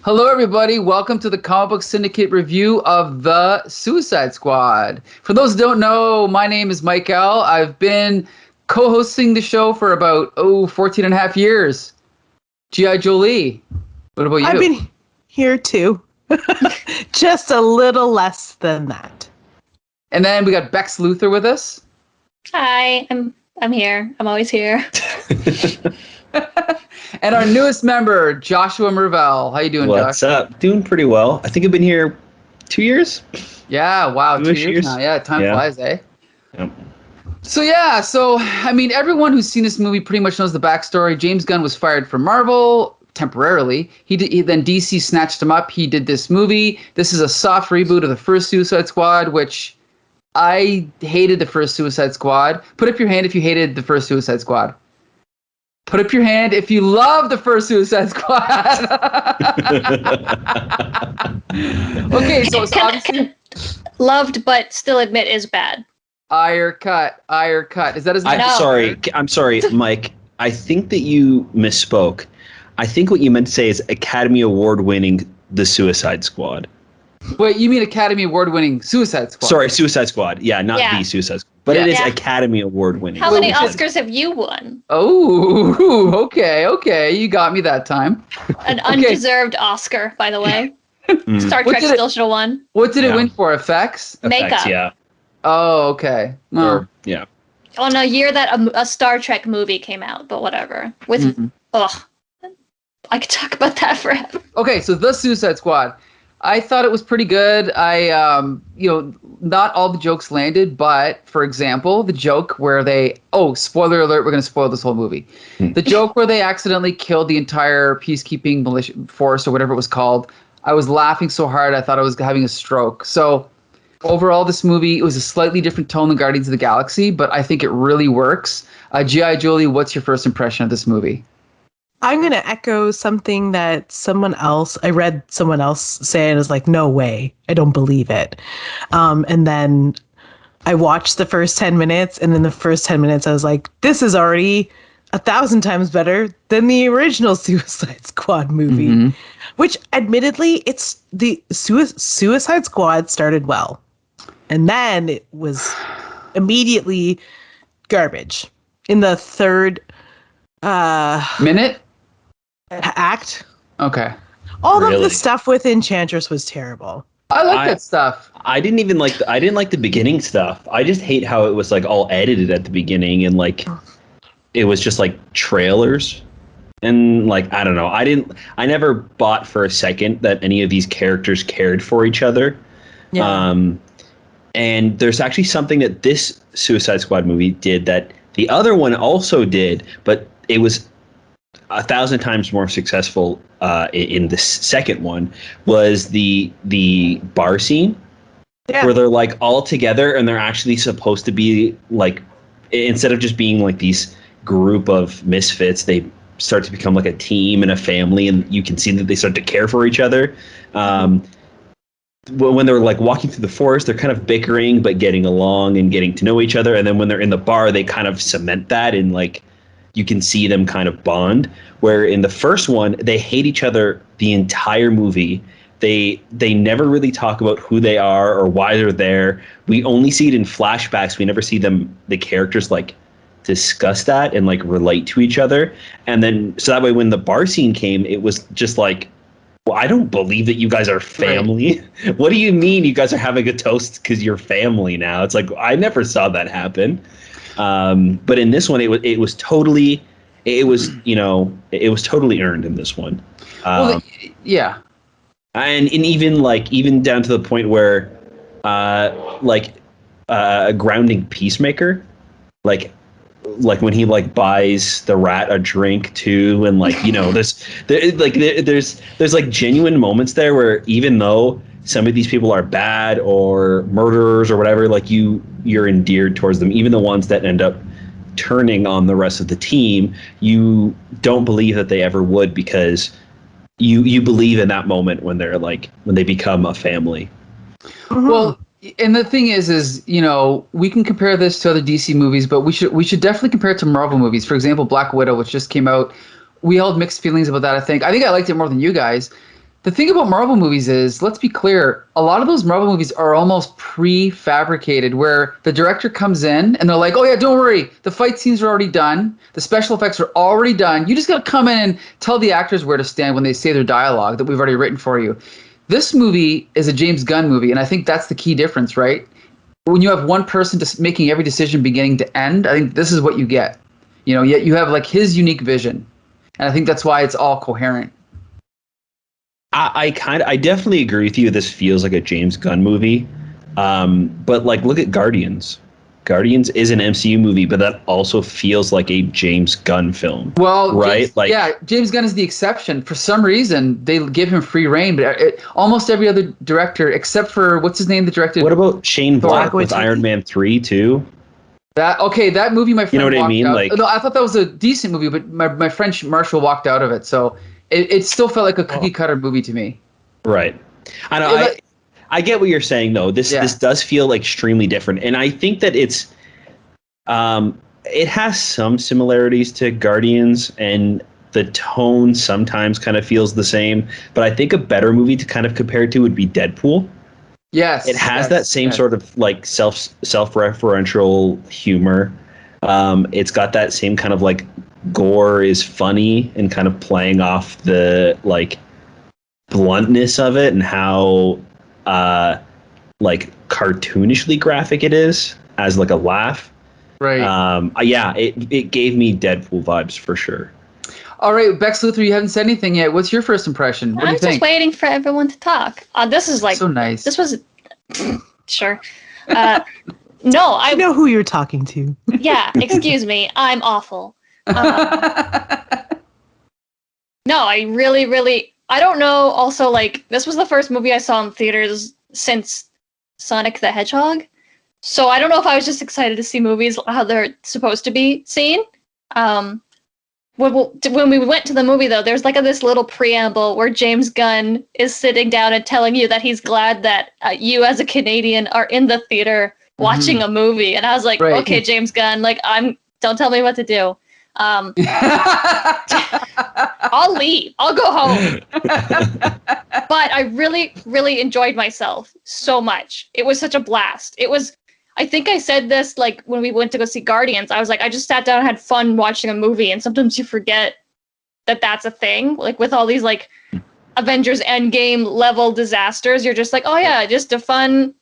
Hello, everybody. Welcome to the Comic Book Syndicate review of The Suicide Squad. For those who don't know, my name is Mike L. I've been co-hosting the show for about, 14 and a half years. G.I.Jolie, what about you? I've been here too. Just a little less than that. And then we got Bex Luthor with us. Hi, I'm here. I'm always here. And our newest member, Joshua Mervell. How you doing, Josh? What's up? Doing pretty well. I think I've been here 2 years. Yeah, wow, 2 years now. Yeah, time flies, eh? Yep. So everyone who's seen this movie pretty much knows the backstory. James Gunn was fired from Marvel temporarily. Then DC snatched him up. He did this movie. This is a soft reboot of the first Suicide Squad, which I hated the first Suicide Squad. Put up your hand if you hated the first Suicide Squad. Put up your hand if you love the first Suicide Squad. Okay, so it's obviously loved, but still admit is bad. Ire cut. Is that his name? I'm sorry, Mike. I think that you misspoke. I think what you meant to say is Academy Award winning The Suicide Squad. Wait, you mean Academy Award winning Suicide Squad? Sorry, Suicide Squad. Yeah, not The Suicide Squad. But it is Academy Award winning. How many Oscars have you won? Oh, okay. You got me that time. An undeserved Oscar, by the way. Star Trek still should have won. What did it win for? Effects? Makeup. Yeah. Oh, okay. Yeah. On a year that a Star Trek movie came out, but whatever. I could talk about that forever. Okay, so The Suicide Squad. I thought it was pretty good. Not all the jokes landed, but for example, the joke where spoiler alert, we're going to spoil this whole movie. The joke where they accidentally killed the entire peacekeeping militia force or whatever it was called. I was laughing so hard I thought I was having a stroke. So overall, this movie, it was a slightly different tone than Guardians of the Galaxy, but I think it really works. G.I. Jolie, what's your first impression of this movie? I'm going to echo something that I read someone else say, and it was like, no way, I don't believe it. And then I watched the first 10 minutes, and in the first 10 minutes, I was like, this is already 1,000 times better than the original Suicide Squad movie, which admittedly, it's the Suicide Squad started well. And then it was immediately garbage. In the third minute? Act. Okay. All of the stuff with Enchantress was terrible. I like that stuff. I didn't like the beginning stuff. I just hate how it was like all edited at the beginning and like it was just like trailers. And like I don't know. I never bought for a second that any of these characters cared for each other. Yeah. And there's actually something that this Suicide Squad movie did that the other one also did, but it was 1,000 times more successful in the second one, was the bar scene where they're like all together and they're actually supposed to be like, instead of just being like these group of misfits, they start to become like a team and a family, and you can see that they start to care for each other. When they're like walking through the forest, they're kind of bickering but getting along and getting to know each other, and then when they're in the bar, they kind of cement that and like you can see them kind of bond. Where in the first one, they hate each other the entire movie. They never really talk about who they are or why they're there. We only see it in flashbacks. We never see the characters like discuss that and like relate to each other. And then so that way when the bar scene came, it was just like, well, I don't believe that you guys are family. Right. What do you mean you guys are having a toast because you're family now? It's like, I never saw that happen. But in this one, it was totally earned in this one. Yeah. And even down to the point where, a grounding Peacemaker, like when he like buys the rat a drink too, and like there's like genuine moments there where even though some of these people are bad or murderers or whatever, like you're endeared towards them. Even the ones that end up turning on the rest of the team, you don't believe that they ever would, because you believe in that moment when they become a family. Well, and the thing is, we can compare this to other DC movies, but we should definitely compare it to Marvel movies. For example, Black Widow, which just came out. We held mixed feelings about that, I think. I liked it more than you guys. The thing about Marvel movies is, let's be clear, a lot of those Marvel movies are almost prefabricated, where the director comes in and they're like, oh yeah, don't worry, the fight scenes are already done, the special effects are already done, you just gotta come in and tell the actors where to stand when they say their dialogue that we've already written for you. This movie is a James Gunn movie, and I think that's the key difference, right? When you have one person just making every decision beginning to end, I think this is what you get. Yet you have like his unique vision, and I think that's why it's all coherent. I definitely agree with you. This feels like a James Gunn movie, but like look at Guardians. Guardians is an MCU movie, but that also feels like a James Gunn film. Well, right? James Gunn is the exception. For some reason, they give him free reign, but almost every other director, except for what's his name, that directed. What about Shane Black with Iron Man 3 too? That movie, my friend. You know what I mean? Out. Like, no, I thought that was a decent movie, but my friend Marshall walked out of it, so it still felt like a cookie cutter movie to me. Right. I know. I get what you're saying though. This does feel like extremely different, and I think that it has some similarities to Guardians, and the tone sometimes kind of feels the same. But I think a better movie to kind of compare it to would be Deadpool. Yes, it has that same sort of like self-referential humor. It's got that same kind of like gore is funny and kind of playing off the like bluntness of it and how like cartoonishly graphic it is as like a laugh. Right. It gave me Deadpool vibes for sure. All right, Bex Luthor, you haven't said anything yet. What's your first impression? What do you think? I'm just waiting for everyone to talk. This is like so nice. This was sure. No, I know who you're talking to. Yeah, excuse me. I'm awful. No, I really. I don't know. Also, like, this was the first movie I saw in theaters since Sonic the Hedgehog. So I don't know if I was just excited to see movies how they're supposed to be seen. When we went to the movie, though, there's like this little preamble where James Gunn is sitting down and telling you that he's glad that you as a Canadian are in the theater watching a movie. And I was like, okay, James Gunn, like, don't tell me what to do. I'll leave. I'll go home. But I really enjoyed myself so much. It was such a blast. I think I said this like when we went to go see Guardians. I was like, I just sat down and had fun watching a movie, and sometimes you forget that that's a thing. Like with all these like Avengers Endgame level disasters, you're just like, oh yeah, just a fun.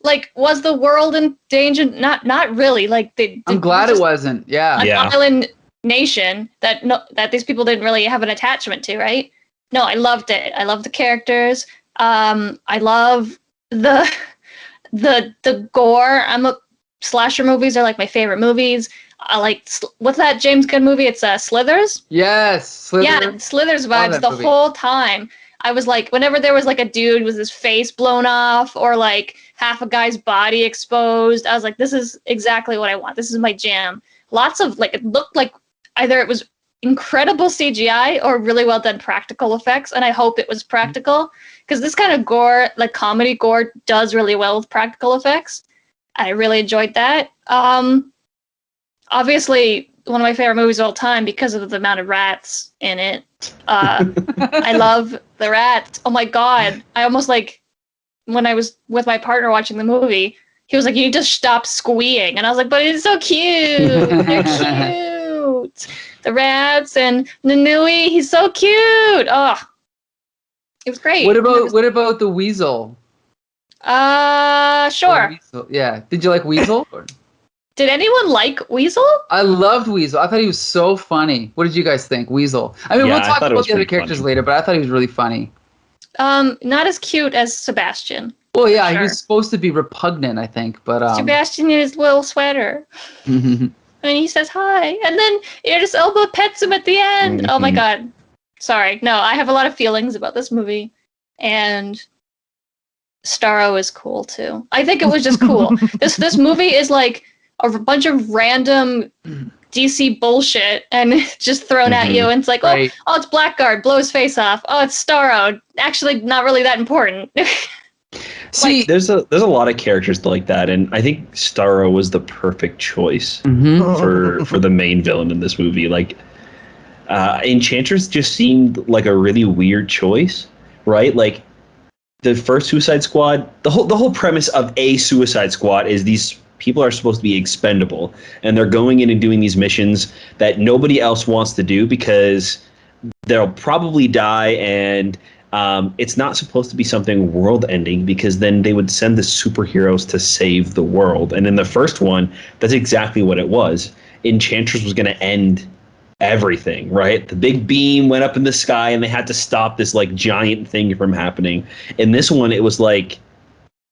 Like, was the world in danger? Not really. Like I'm glad it wasn't. Yeah. An island nation that these people didn't really have an attachment to, right? No, I loved it. I love the characters. I love the gore. Slasher movies are like my favorite movies. I like what's that James Gunn movie? It's Slithers. Yes, Slithers. Yeah, Slithers vibes the whole time. I was like, whenever there was like a dude with his face blown off or like half a guy's body exposed, I was like, this is exactly what I want. This is my jam. Lots of like, it looked like either it was incredible CGI or really well done practical effects, and I hope it was practical because this kind of gore, like comedy gore, does really well with practical effects. I really enjoyed that. Obviously, one of my favorite movies of all time because of the amount of rats in it. I love the rats. Oh my god! I almost like when I was with my partner watching the movie, he was like, "You need to stop squeeing," and I was like, "But it's so cute. They're cute." The rats and Nanui, he's so cute. Oh, it was great. What about the weasel? Sure. Weasel. Yeah. Did you like Weasel? Did anyone like Weasel? I loved Weasel. I thought he was so funny. What did you guys think, Weasel? I mean, we'll talk about the other characters later, but I thought he was really funny. Not as cute as Sebastian. Well, yeah, he was supposed to be repugnant, I think, but Sebastian in his little sweater. And he says hi, and then Idris Elba pets him at the end. Oh my god. Sorry. No, I have a lot of feelings about this movie. And Starro is cool too. I think it was just cool. This movie is like a bunch of random DC bullshit and it's just thrown at you, and it's like, oh, it's Blackguard, blow his face off. Oh, it's Starro. Actually, not really that important. See, like, there's a lot of characters like that, and I think Starro was the perfect choice for the main villain in this movie. Like, Enchantress just seemed like a really weird choice, right? Like the first Suicide Squad, the whole premise of a Suicide Squad is these people are supposed to be expendable, and they're going in and doing these missions that nobody else wants to do because they'll probably die, and it's not supposed to be something world-ending because then they would send the superheroes to save the world. And in the first one, that's exactly what it was. Enchantress was going to end everything, right? The big beam went up in the sky and they had to stop this like giant thing from happening. In this one, it was like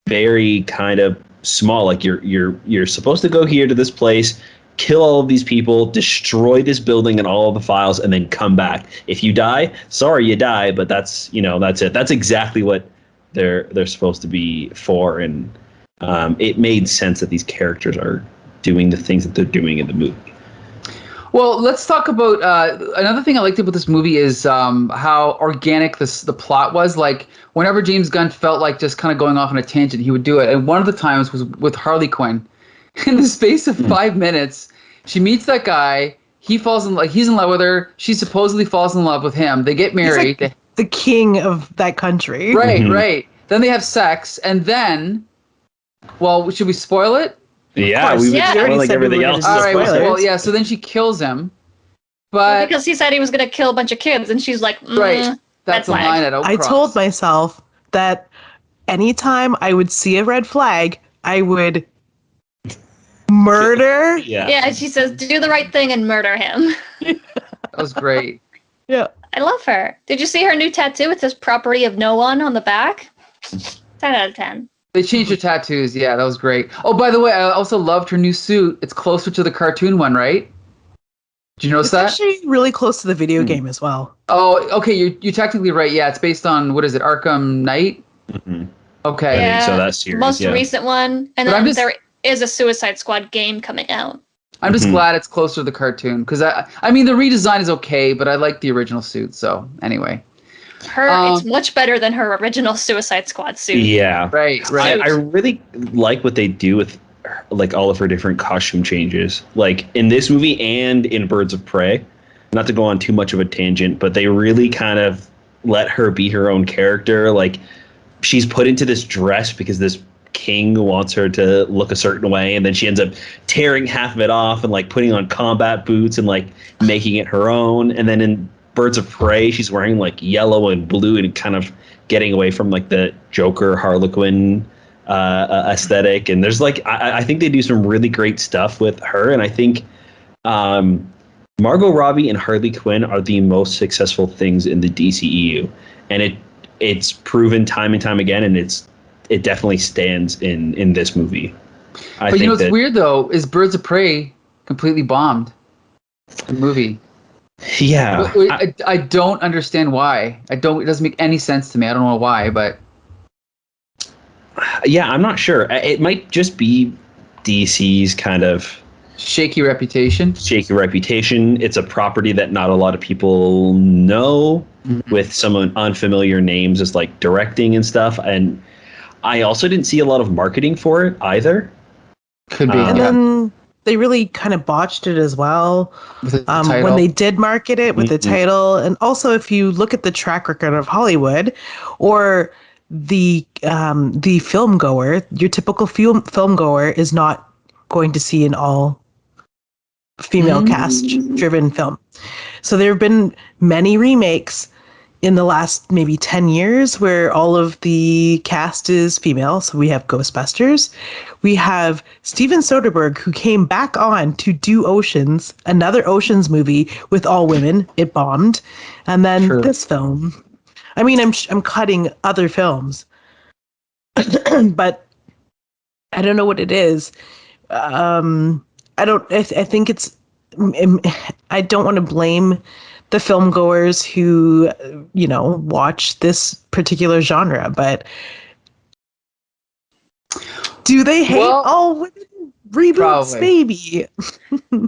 very kind of small. Like you're supposed to go here to this place, kill all of these people, destroy this building and all of the files, and then come back. If you die, sorry you die, but that's it. That's exactly what they're supposed to be for, and it made sense that these characters are doing the things that they're doing in the movie. Well, let's talk about another thing I liked about this movie is how organic the plot was. Like, whenever James Gunn felt like just kind of going off on a tangent, he would do it. And one of the times was with Harley Quinn. In the space of 5 minutes, she meets that guy. He's in love with her. She supposedly falls in love with him. They get married. He's like the king of that country. Right, right. Then they have sex, and then, well, should we spoil it? Yeah, we've been spoiling everything else. All right, well, yeah. So then she kills him, but because he said he was going to kill a bunch of kids, and she's like, right. That's a line I don't cross. I told myself that anytime I would see a red flag, I would murder. Yeah, she says, do the right thing and murder him. That was great. Yeah. I love her. Did you see her new tattoo? It says property of no one on the back. 10 out of 10. They changed her tattoos. Yeah, that was great. Oh, by the way, I also loved her new suit. It's closer to the cartoon one, right? Did you notice that? It's actually really close to the video game as well. Oh, okay. You're technically right. Yeah, it's based on, what is it, Arkham Knight? Mm-hmm. Okay. Yeah, I think so. That's series, most recent one. And then there is a Suicide Squad game coming out. I'm just glad it's closer to the cartoon because I mean the redesign is okay, but I like the original suit. So anyway, it's much better than her original Suicide Squad suit. Yeah, right. I really like what they do with like all of her different costume changes, like in this movie and in Birds of Prey. Not to go on too much of a tangent, but they really kind of let her be her own character. Like she's put into this dress because this king wants her to look a certain way, and then she ends up tearing half of it off and like putting on combat boots and like making it her own. And then in Birds of Prey, she's wearing like yellow and blue and kind of getting away from like the Joker Harlequin aesthetic. And there's like I think they do some really great stuff with her, and I think Margot Robbie and Harley Quinn are the most successful things in the DCEU, and it's proven time and time again, and it definitely stands in this movie. But you know what's weird though is Birds of Prey completely bombed the movie. Yeah, I don't understand why. It doesn't make any sense to me. I don't know why, but yeah, I'm not sure. It might just be DC's kind of shaky reputation. It's a property that not a lot of people know, with some unfamiliar names as like directing and stuff. And I also didn't see a lot of marketing for it either. Could be. And then they really kind of botched it as well when they did market it with the title. And also, if you look at the track record of Hollywood or the film goer, your typical film goer is not going to see an all female cast driven film. So there have been many remakes in the last maybe 10 years where all of the cast is female. So we have Ghostbusters. We have Steven Soderbergh, who came back on to do Oceans, another Oceans movie with all women. It bombed. And then this film. I mean, I'm cutting other films, but I don't know what it is. I think it's, I don't want to blame the film goers who, watch this particular genre, but do they hate all women reboots, maybe?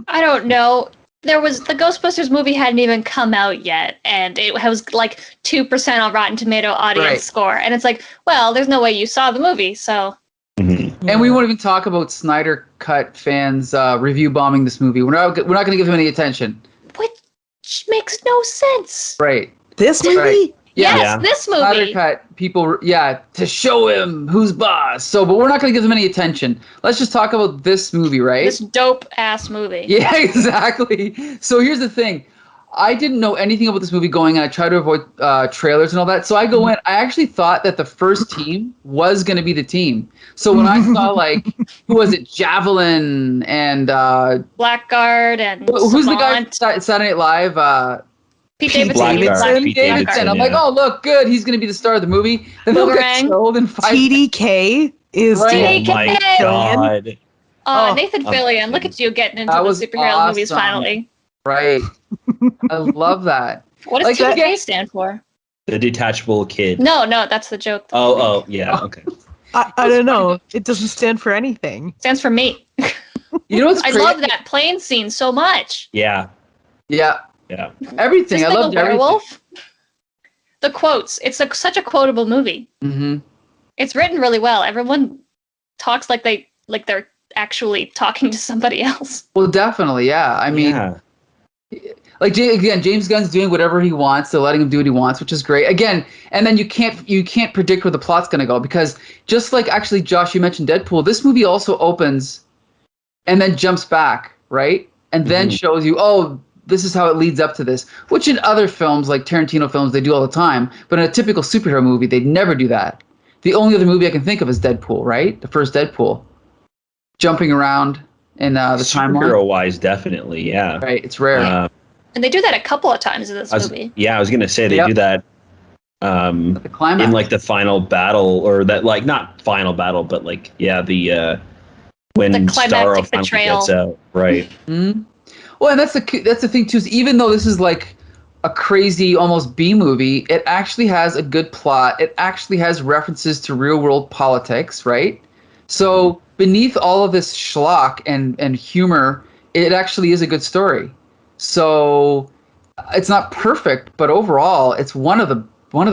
I don't know. The Ghostbusters movie hadn't even come out yet, and it was like 2% on Rotten Tomato audience score. And it's like, well, there's no way you saw the movie, so. Mm-hmm. And we won't even talk about Snyder Cut fans review bombing this movie. We're not going to give him any attention. What? makes no sense. Right. This movie? Right. Yes, Yeah. this Snyder movie. Cut people, to show him who's boss. So, but we're not going to give them any attention. Let's just talk about this movie, right? This dope ass movie. Yeah, exactly. So here's the thing. I didn't know anything about this movie going in. I tried to avoid trailers and all that. So I go in. I actually thought that the first team was going to be the team. So when I saw, like, who was it? Javelin and... Blackguard and who's the guy Savant. from Saturday Night Live? Pete Pete Davidson. Davidson. Pete Davidson. Davidson, I'm like, yeah. oh, look, good. He's going to be the star of the movie. Then they'll get Boomerang. killed in 5 TDK is Right. doing Oh my TDK. god. Oh, Nathan Fillion. Look at you getting into That the was superhero movies awesome. finally. Right. I love that. What does Like, TDK stand for? The detachable kid. No, that's the joke. Oh, yeah, okay. I don't know. It doesn't stand for anything. Stands for me. You know what's I crazy? love that plane scene so much. Yeah, Yeah. yeah. Everything. Just I like loved a everything. werewolf. The quotes. It's such a quotable movie. Mm-hmm. It's written really well. Everyone talks like they're actually talking to somebody else. Well, definitely, yeah. I mean, Yeah. like again, James Gunn's doing whatever he wants. They're letting him do what he wants, which is great. Again, and then you can't predict where the plot's going to go because just like actually, Josh, you mentioned Deadpool. This movie also opens and then jumps back, right, and then shows you, oh, this is how it leads up to this. Which in other films, like Tarantino films, they do all the time. But in a typical superhero movie, they'd never do that. The only other movie I can think of is Deadpool, right? The first Deadpool, jumping around in the timeline. Superhero-wise, definitely, yeah. Right, it's rare. And they do that a couple of times in this movie. Yeah, I was gonna say they Yep. do that The climax. in like the final battle, or that like not final battle, but like the when The Starro climactic finally betrayal. gets out, right? Mhm. Well, and that's the thing too. Is even though this is like a crazy, almost B movie, it actually has a good plot. It actually has references to real world politics, right? So beneath all of this schlock and humor, it actually is a good story. So it's not perfect, but overall, it's one of the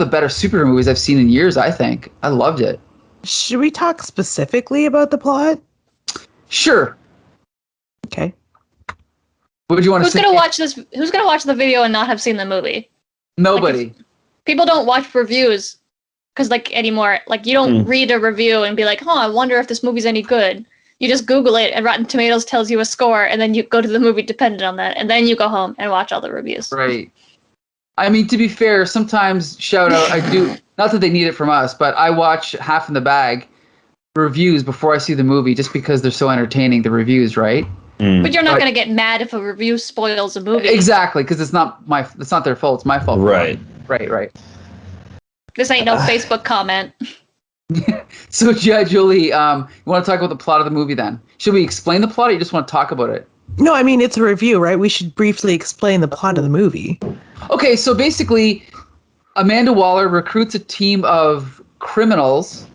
better superhero movies I've seen in years. I think I loved it. Should we talk specifically about the plot? Sure. Okay. What would you want to Who's say? gonna watch this? Who's gonna watch the video and not have seen the movie? Nobody. People don't watch reviews because anymore. Like you don't read a review and be like, "Oh, I wonder if this movie's any good." You just Google it, and Rotten Tomatoes tells you a score, and then you go to the movie dependent on that, and then you go home and watch all the reviews. Right. I mean, to be fair, sometimes shout out, I do, not that they need it from us, but I watch Half in the Bag reviews before I see the movie just because they're so entertaining, the reviews, right? But you're not Right. gonna get mad if a review spoils a movie. Exactly, because it's not their fault, it's my fault. Right. Right. This ain't no Facebook comment. So, Jolie, you want to talk about the plot of the movie then? Should we explain the plot or you just want to talk about it? No, I mean, it's a review, right? We should briefly explain the plot of the movie. Okay, so basically, Amanda Waller recruits a team of criminals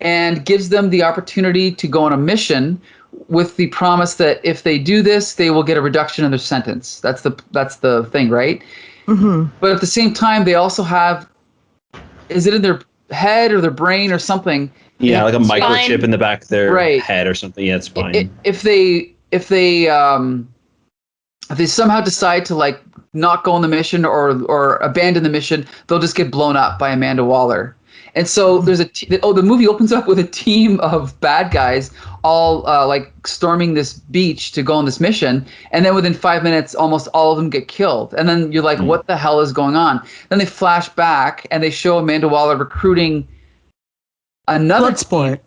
and gives them the opportunity to go on a mission with the promise that if they do this, they will get a reduction in their sentence. That's the thing, right? Mm-hmm. But at the same time, they also have, is it in their head or their brain or something? Yeah, like a Spine. microchip in the back of their Right. head or something. Yeah, it's fine. If they somehow decide to like not go on the mission or abandon the mission, they'll just get blown up by Amanda Waller. And so there's the movie opens up with a team of bad guys all like storming this beach to go on this mission, and then within 5 minutes, almost all of them get killed. And then you're like, what the hell is going on? Then they flash back and they show Amanda Waller recruiting another Bloodsport.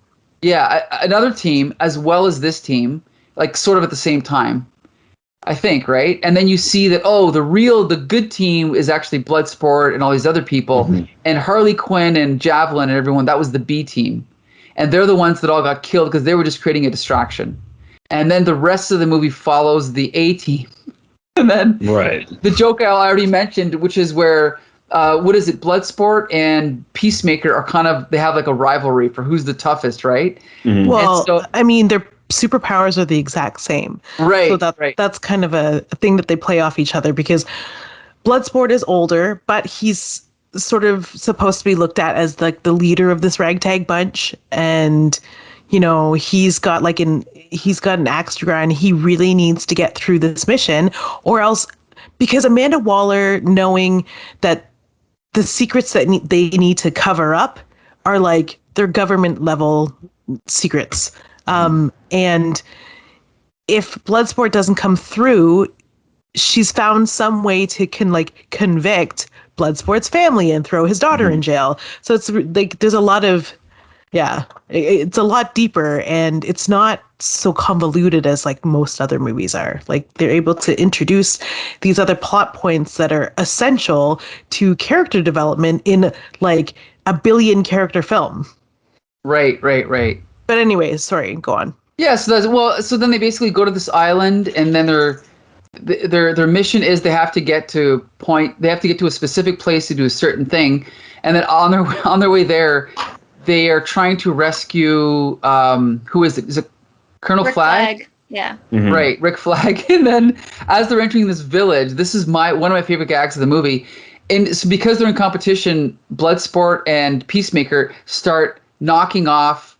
another team as well as this team, like sort of at the same time, I think, right? And then you see that, the good team is actually Bloodsport and all these other people, and Harley Quinn and Javelin and everyone, that was the B team. And they're the ones that all got killed because they were just creating a distraction. And then the rest of the movie follows the A team. And then the joke I already mentioned, which is where Bloodsport and Peacemaker are they have like a rivalry for who's the toughest, right? Well, And so- I mean, their superpowers are the exact same. Right. So that's kind of a thing that they play off each other because Bloodsport is older, but he's sort of supposed to be looked at as like the leader of this ragtag bunch. And, he's got an axe to grind. He really needs to get through this mission or else because Amanda Waller, knowing that the secrets that they need to cover up are like their government level secrets. And if Bloodsport doesn't come through, she's found some way to convict Bloodsport's family and throw his daughter in jail. So it's like there's a lot of it's a lot deeper, and it's not so convoluted as like most other movies are. Like they're able to introduce these other plot points that are essential to character development in like a billion character film. Right. But anyways, sorry, go on. Yeah, so then they basically go to this island, and then their mission is they have to get to a specific place to do a certain thing, and then on their way there, they are trying to rescue who is it? Is it Colonel Rick Flag? Yeah. Mhm. Right, Rick Flag. And then as they're entering this village, this is one of my favorite gags of the movie. And so because they're in competition, Bloodsport and Peacemaker start knocking off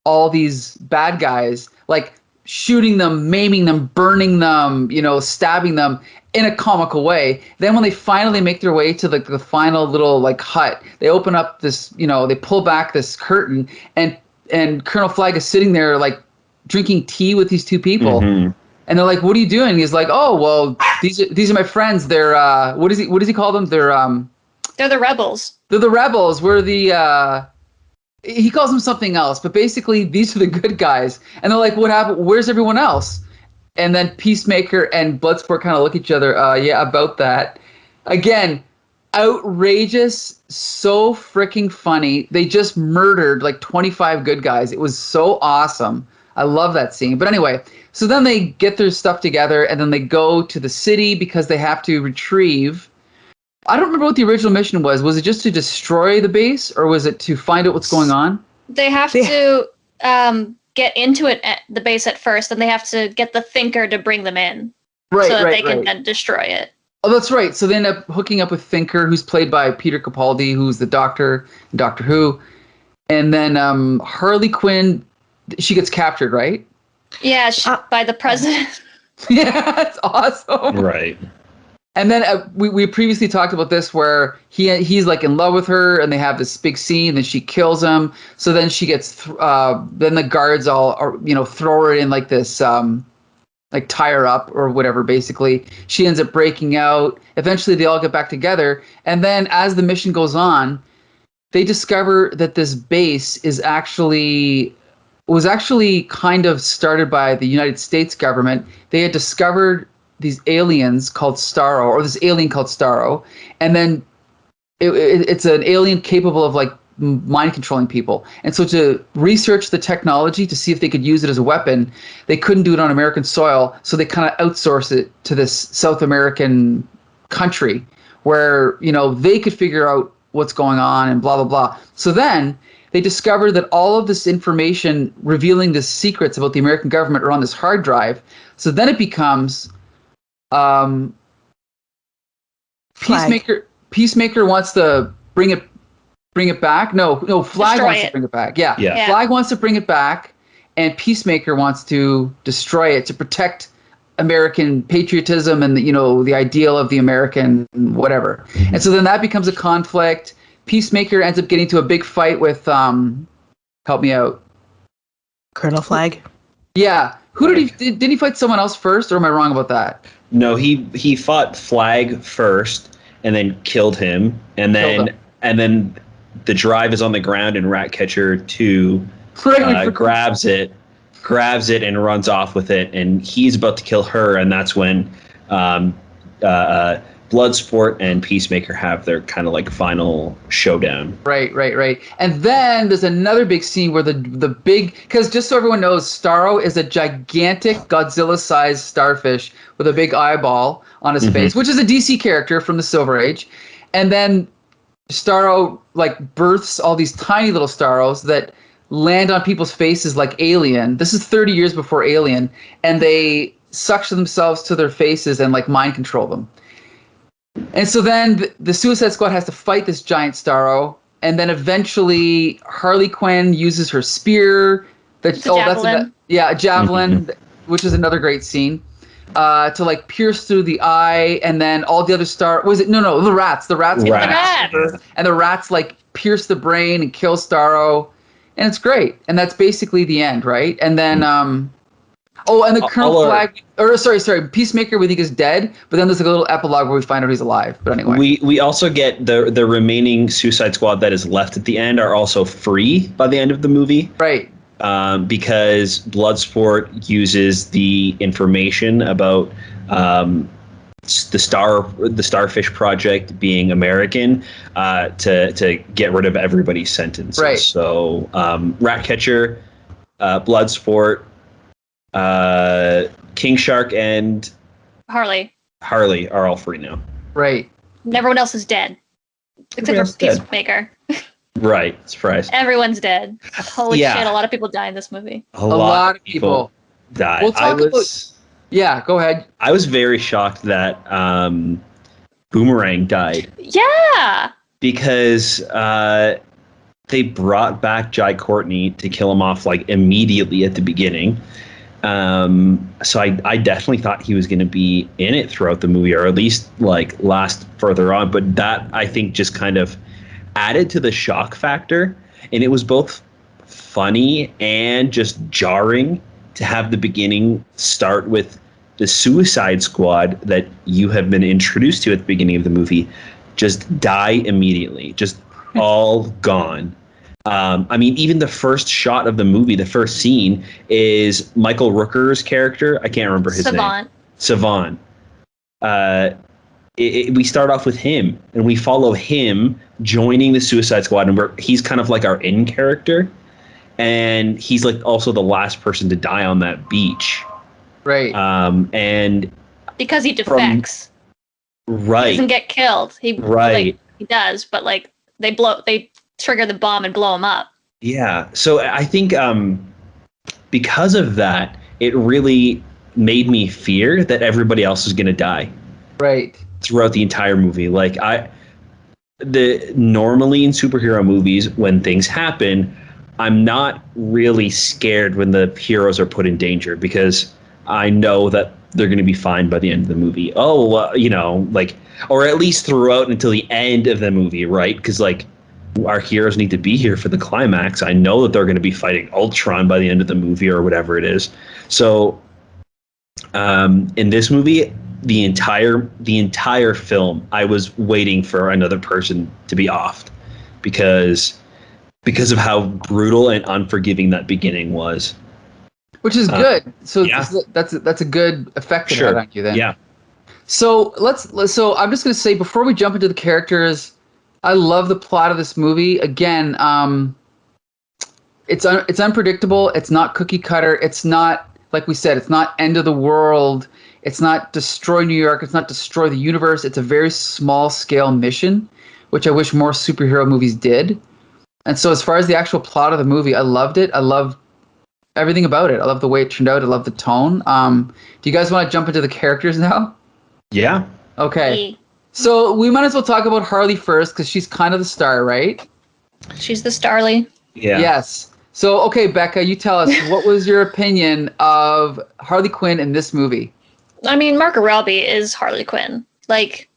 all these bad guys, like shooting them, maiming them, burning them, stabbing them in a comical way. Then when they finally make their way to the final little like hut, they open up this, they pull back this curtain, and Colonel Flag is sitting there like drinking tea with these two people. Mm-hmm. And they're like, "What are you doing?" And he's like, "Oh, well, these are my friends. They're what does he call them? They're the rebels. They're the rebels. We're the he calls them something else, but basically these are the good guys." And they're like, "What happened? Where's everyone else?" And then Peacemaker and Bloodsport kind of look at each other. Yeah, about that. Again, outrageous, so freaking funny. They just murdered like 25 good guys. It was so awesome. I love that scene. But anyway, so then they get their stuff together, and then they go to the city because they have to retrieve. I don't remember what the original mission was. Was it just to destroy the base, or was it to find out what's going on? They have to get into the base at first, and they have to get the Thinker to bring them in, so that they can then destroy it. Oh, that's right. So they end up hooking up with Thinker, who's played by Peter Capaldi, who's the Doctor in Doctor Who. And then Harley Quinn, she gets captured, right? Yeah, by the president. Yeah, that's awesome. Right. And then we previously talked about this where he's like in love with her, and they have this big scene, and she kills him. So then she gets then the guards all throw her in like this like tie her up or whatever. Basically, she ends up breaking out. Eventually, they all get back together, and then as the mission goes on, they discover that this base was actually kind of started by the United States government. They had discovered these aliens called Starro, or this alien called Starro, and then it's an alien capable of like mind controlling people. And so to research the technology to see if they could use it as a weapon, they couldn't do it on American soil, so they kind of outsourced it to this South American country where they could figure out what's going on and blah blah blah. So then they discovered that all of this information revealing the secrets about the American government are on this hard drive. So then it becomes Peacemaker wants to bring it back. No, Flag wants to bring it back. Yeah. Flag wants to bring it back, and Peacemaker wants to destroy it to protect American patriotism and the ideal of the American whatever. Mm-hmm. And so then that becomes a conflict. Peacemaker ends up getting into a big fight with help me out. Colonel Flag? Yeah. Didn't he fight someone else first, or am I wrong about that? No, he fought Flag first and then killed him, and then the drive is on the ground, and Ratcatcher 2 grabs it and runs off with it, and he's about to kill her, and that's when Bloodsport and Peacemaker have their kind of like final showdown. Right. And then there's another big scene where the big, because just so everyone knows, Starro is a gigantic Godzilla-sized starfish with a big eyeball on his face, which is a DC character from the Silver Age. And then Starro like births all these tiny little Starros that land on people's faces like Alien. This is 30 years before Alien, and they suction themselves to their faces and like mind control them. And so then the Suicide Squad has to fight this giant Starro, and then eventually Harley Quinn uses her spear. Javelin. A javelin, which is another great scene. to like pierce through the eye, and then all the other the rats get Rats. and the rats like pierce the brain and kill Starro, and it's great, and that's basically the end, right? And then and the Colonel Flag, Peacemaker we think is dead, but then there's like a little epilogue where we find out he's alive. But anyway, we also get the remaining Suicide Squad that is left at the end are also free by the end of the movie, right? Because Bloodsport uses the information about the Starfish Project being American to get rid of everybody's sentences. Right. So Ratcatcher, Bloodsport, King Shark, and Harley are all free now. Right. And everyone else is dead. Except for Peacemaker. Right. Surprise. Everyone's dead. Holy shit, a lot of people die in this movie. A lot of people die. We'll talk about... Yeah, go ahead. I was very shocked that Boomerang died. Yeah! Because they brought back Jai Courtney to kill him off like immediately at the beginning. So I definitely thought he was going to be in it throughout the movie, or at least like last further on. But that, I think, just kind of added to the shock factor. And it was both funny and just jarring to have the beginning start with the Suicide Squad that you have been introduced to at the beginning of the movie just die immediately, just all gone. I mean, even the first shot of the movie, the first scene, is Michael Rooker's character. I can't remember his name. Savant. We start off with him, and we follow him joining the Suicide Squad, and he's kind of like our in character, and he's like also the last person to die on that beach. Right. And because he defects. Right. He doesn't get killed. He does, but like they trigger the bomb and blow him up. Yeah. So I think because of that, it really made me fear that everybody else is going to die. Right. Throughout the entire movie. Like normally in superhero movies, when things happen, I'm not really scared when the heroes are put in danger, because I know that they're going to be fine by the end of the movie. Or at least throughout until the end of the movie, right? Because like our heroes need to be here for the climax. I know that they're going to be fighting Ultron by the end of the movie or whatever it is. So in this movie, the entire film, I was waiting for another person to be offed because of how brutal and unforgiving that beginning was. Which is good. So that's a good effect to have on you then. Yeah. So so I'm just going to say, before we jump into the characters, I love the plot of this movie. Again, it's unpredictable. It's not cookie cutter. It's not, like we said, it's not end of the world. It's not destroy New York. It's not destroy the universe. It's a very small scale mission, which I wish more superhero movies did. And so as far as the actual plot of the movie, I loved it. I loved everything about it. I love the way it turned out. I love the tone. Do you guys want to jump into the characters now? Yeah. Okay. So we might as well talk about Harley first, because she's kind of the star, right? She's the Starly. Yeah. Yes. So, okay, Becca, you tell us, what was your opinion of Harley Quinn in this movie? I mean, Margot Robbie is Harley Quinn. Like,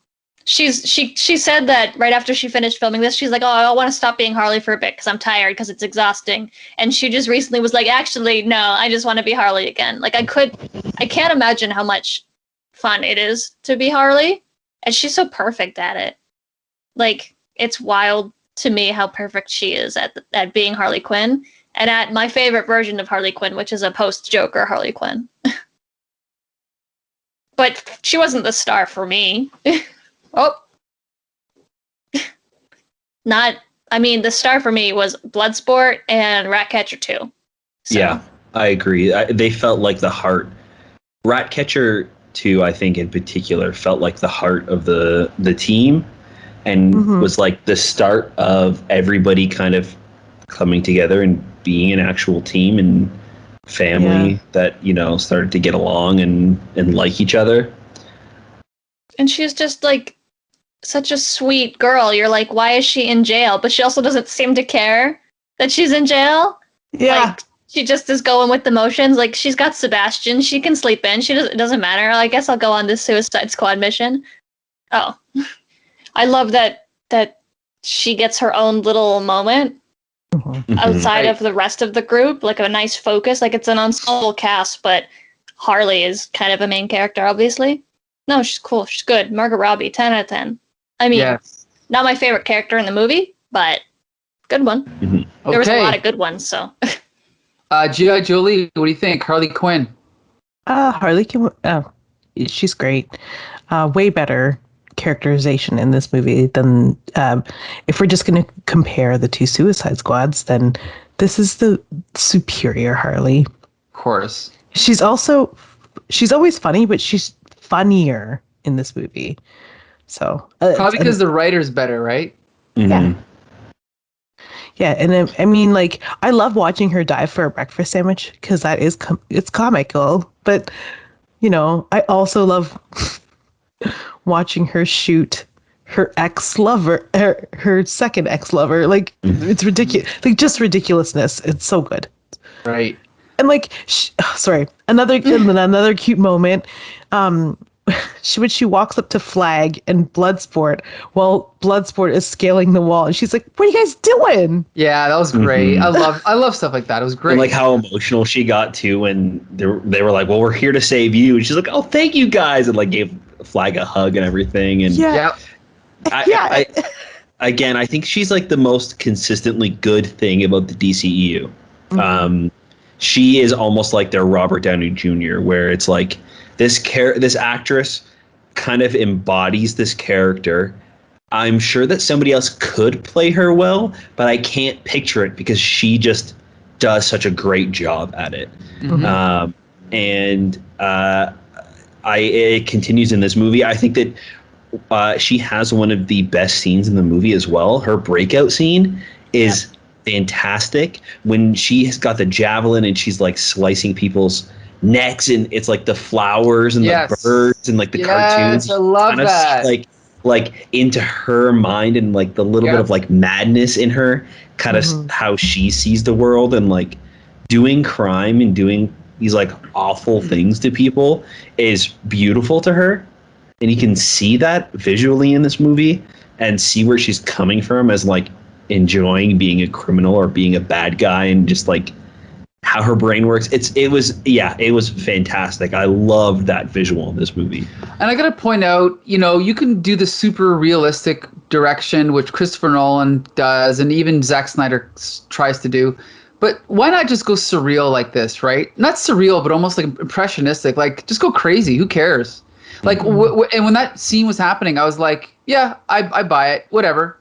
she said that right after she finished filming this, she's like, oh, I want to stop being Harley for a bit because I'm tired, because it's exhausting. And she just recently was like, actually, no, I just want to be Harley again. Like, I can't imagine how much fun it is to be Harley. And she's so perfect at it. Like, it's wild to me how perfect she is at being Harley Quinn, and at my favorite version of Harley Quinn, which is a post-Joker Harley Quinn. But she wasn't the star for me. The star for me was Bloodsport and Ratcatcher 2. So. Yeah, I agree. They felt like the heart. Ratcatcher 2, I think in particular, felt like the heart of the team, and was like the start of everybody kind of coming together and being an actual team and family that, started to get along and like each other. And she's just like such a sweet girl. You're like, why is she in jail? But she also doesn't seem to care that she's in jail. Yeah. Like, She just is going with the motions. Like, she's got Sebastian. She can sleep in. It doesn't matter. I guess I'll go on this Suicide Squad mission. Oh. I love that she gets her own little moment outside of the rest of the group. Like, a nice focus. Like, it's an ensemble cast, but Harley is kind of a main character, obviously. No, she's cool. She's good. Margot Robbie, 10 out of 10. I mean, not my favorite character in the movie, but good one. There was a lot of good ones, so... G.I. Jolie, what do you think? Harley Quinn. Harley Quinn, she's great. Way better characterization in this movie than if we're just going to compare the two Suicide Squads, then this is the superior Harley. Of course. She's always funny, but she's funnier in this movie. So probably because the writer's better, right? Yeah. Yeah, and I mean, like, I love watching her dive for a breakfast sandwich because that is it's comical. But, you know, I also love watching her shoot her ex-lover, her second ex-lover. Like, it's ridiculous. Like, just ridiculousness. It's so good. Right. And, like, another cute moment. When she walks up to Flag and Bloodsport while Bloodsport is scaling the wall, and she's like, "What are you guys doing?" Yeah, that was great. I love stuff like that. It was great. And like how emotional she got too when they were like, "Well, we're here to save you," and she's like, "Oh, thank you guys," and like gave Flag a hug and everything. And again, I think she's like the most consistently good thing about the DCEU. She is almost like their Robert Downey Jr., where it's like, this actress kind of embodies this character. I'm sure that somebody else could play her well, but I can't picture it because she just does such a great job at it. It continues in this movie. I think that she has one of the best scenes in the movie as well. Her breakout scene is fantastic when she has got the javelin and she's like slicing people's necks, and it's like the flowers and the birds and like the cartoons. I love that. See, like into her mind and like the little bit of like madness in her, kind of how she sees the world, and like doing crime and doing these like awful things to people is beautiful to her. And you can see that visually in this movie and see where she's coming from as like enjoying being a criminal or being a bad guy, and just like how her brain works. It was fantastic. I loved that visual in this movie. And I got to point out, you know, you can do the super realistic direction, which Christopher Nolan does, and even Zack Snyder tries to do. But why not just go surreal like this, right? Not surreal, but almost like impressionistic. Like, just go crazy. Who cares? Like, and when that scene was happening, I was like, yeah, I buy it. Whatever.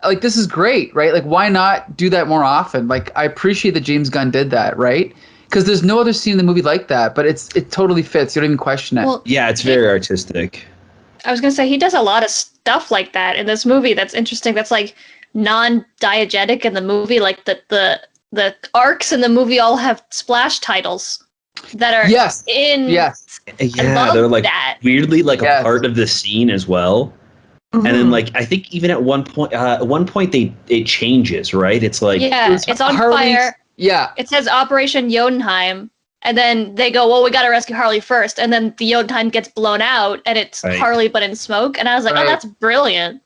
Like, this is great, right? Like, why not do that more often? Like, I appreciate that James Gunn did that, right? Because there's no other scene in the movie like that, but it totally fits. You don't even question it. Well, yeah, it's very artistic. I was going to say, he does a lot of stuff like that in this movie that's interesting. That's, like, non-diegetic in the movie. Like, the arcs in the movie all have splash titles that are in... Yes. Yeah, they're, like, weirdly, like, a part of the scene as well. And then, like, I think even at one point it changes, right? It's like it's on fire. Yeah, it says Operation Jotunheim, and then they go, "Well, we got to rescue Harley first," and then the Jotunheim gets blown out, and it's Harley but in smoke. And I was like, "Oh, that's brilliant."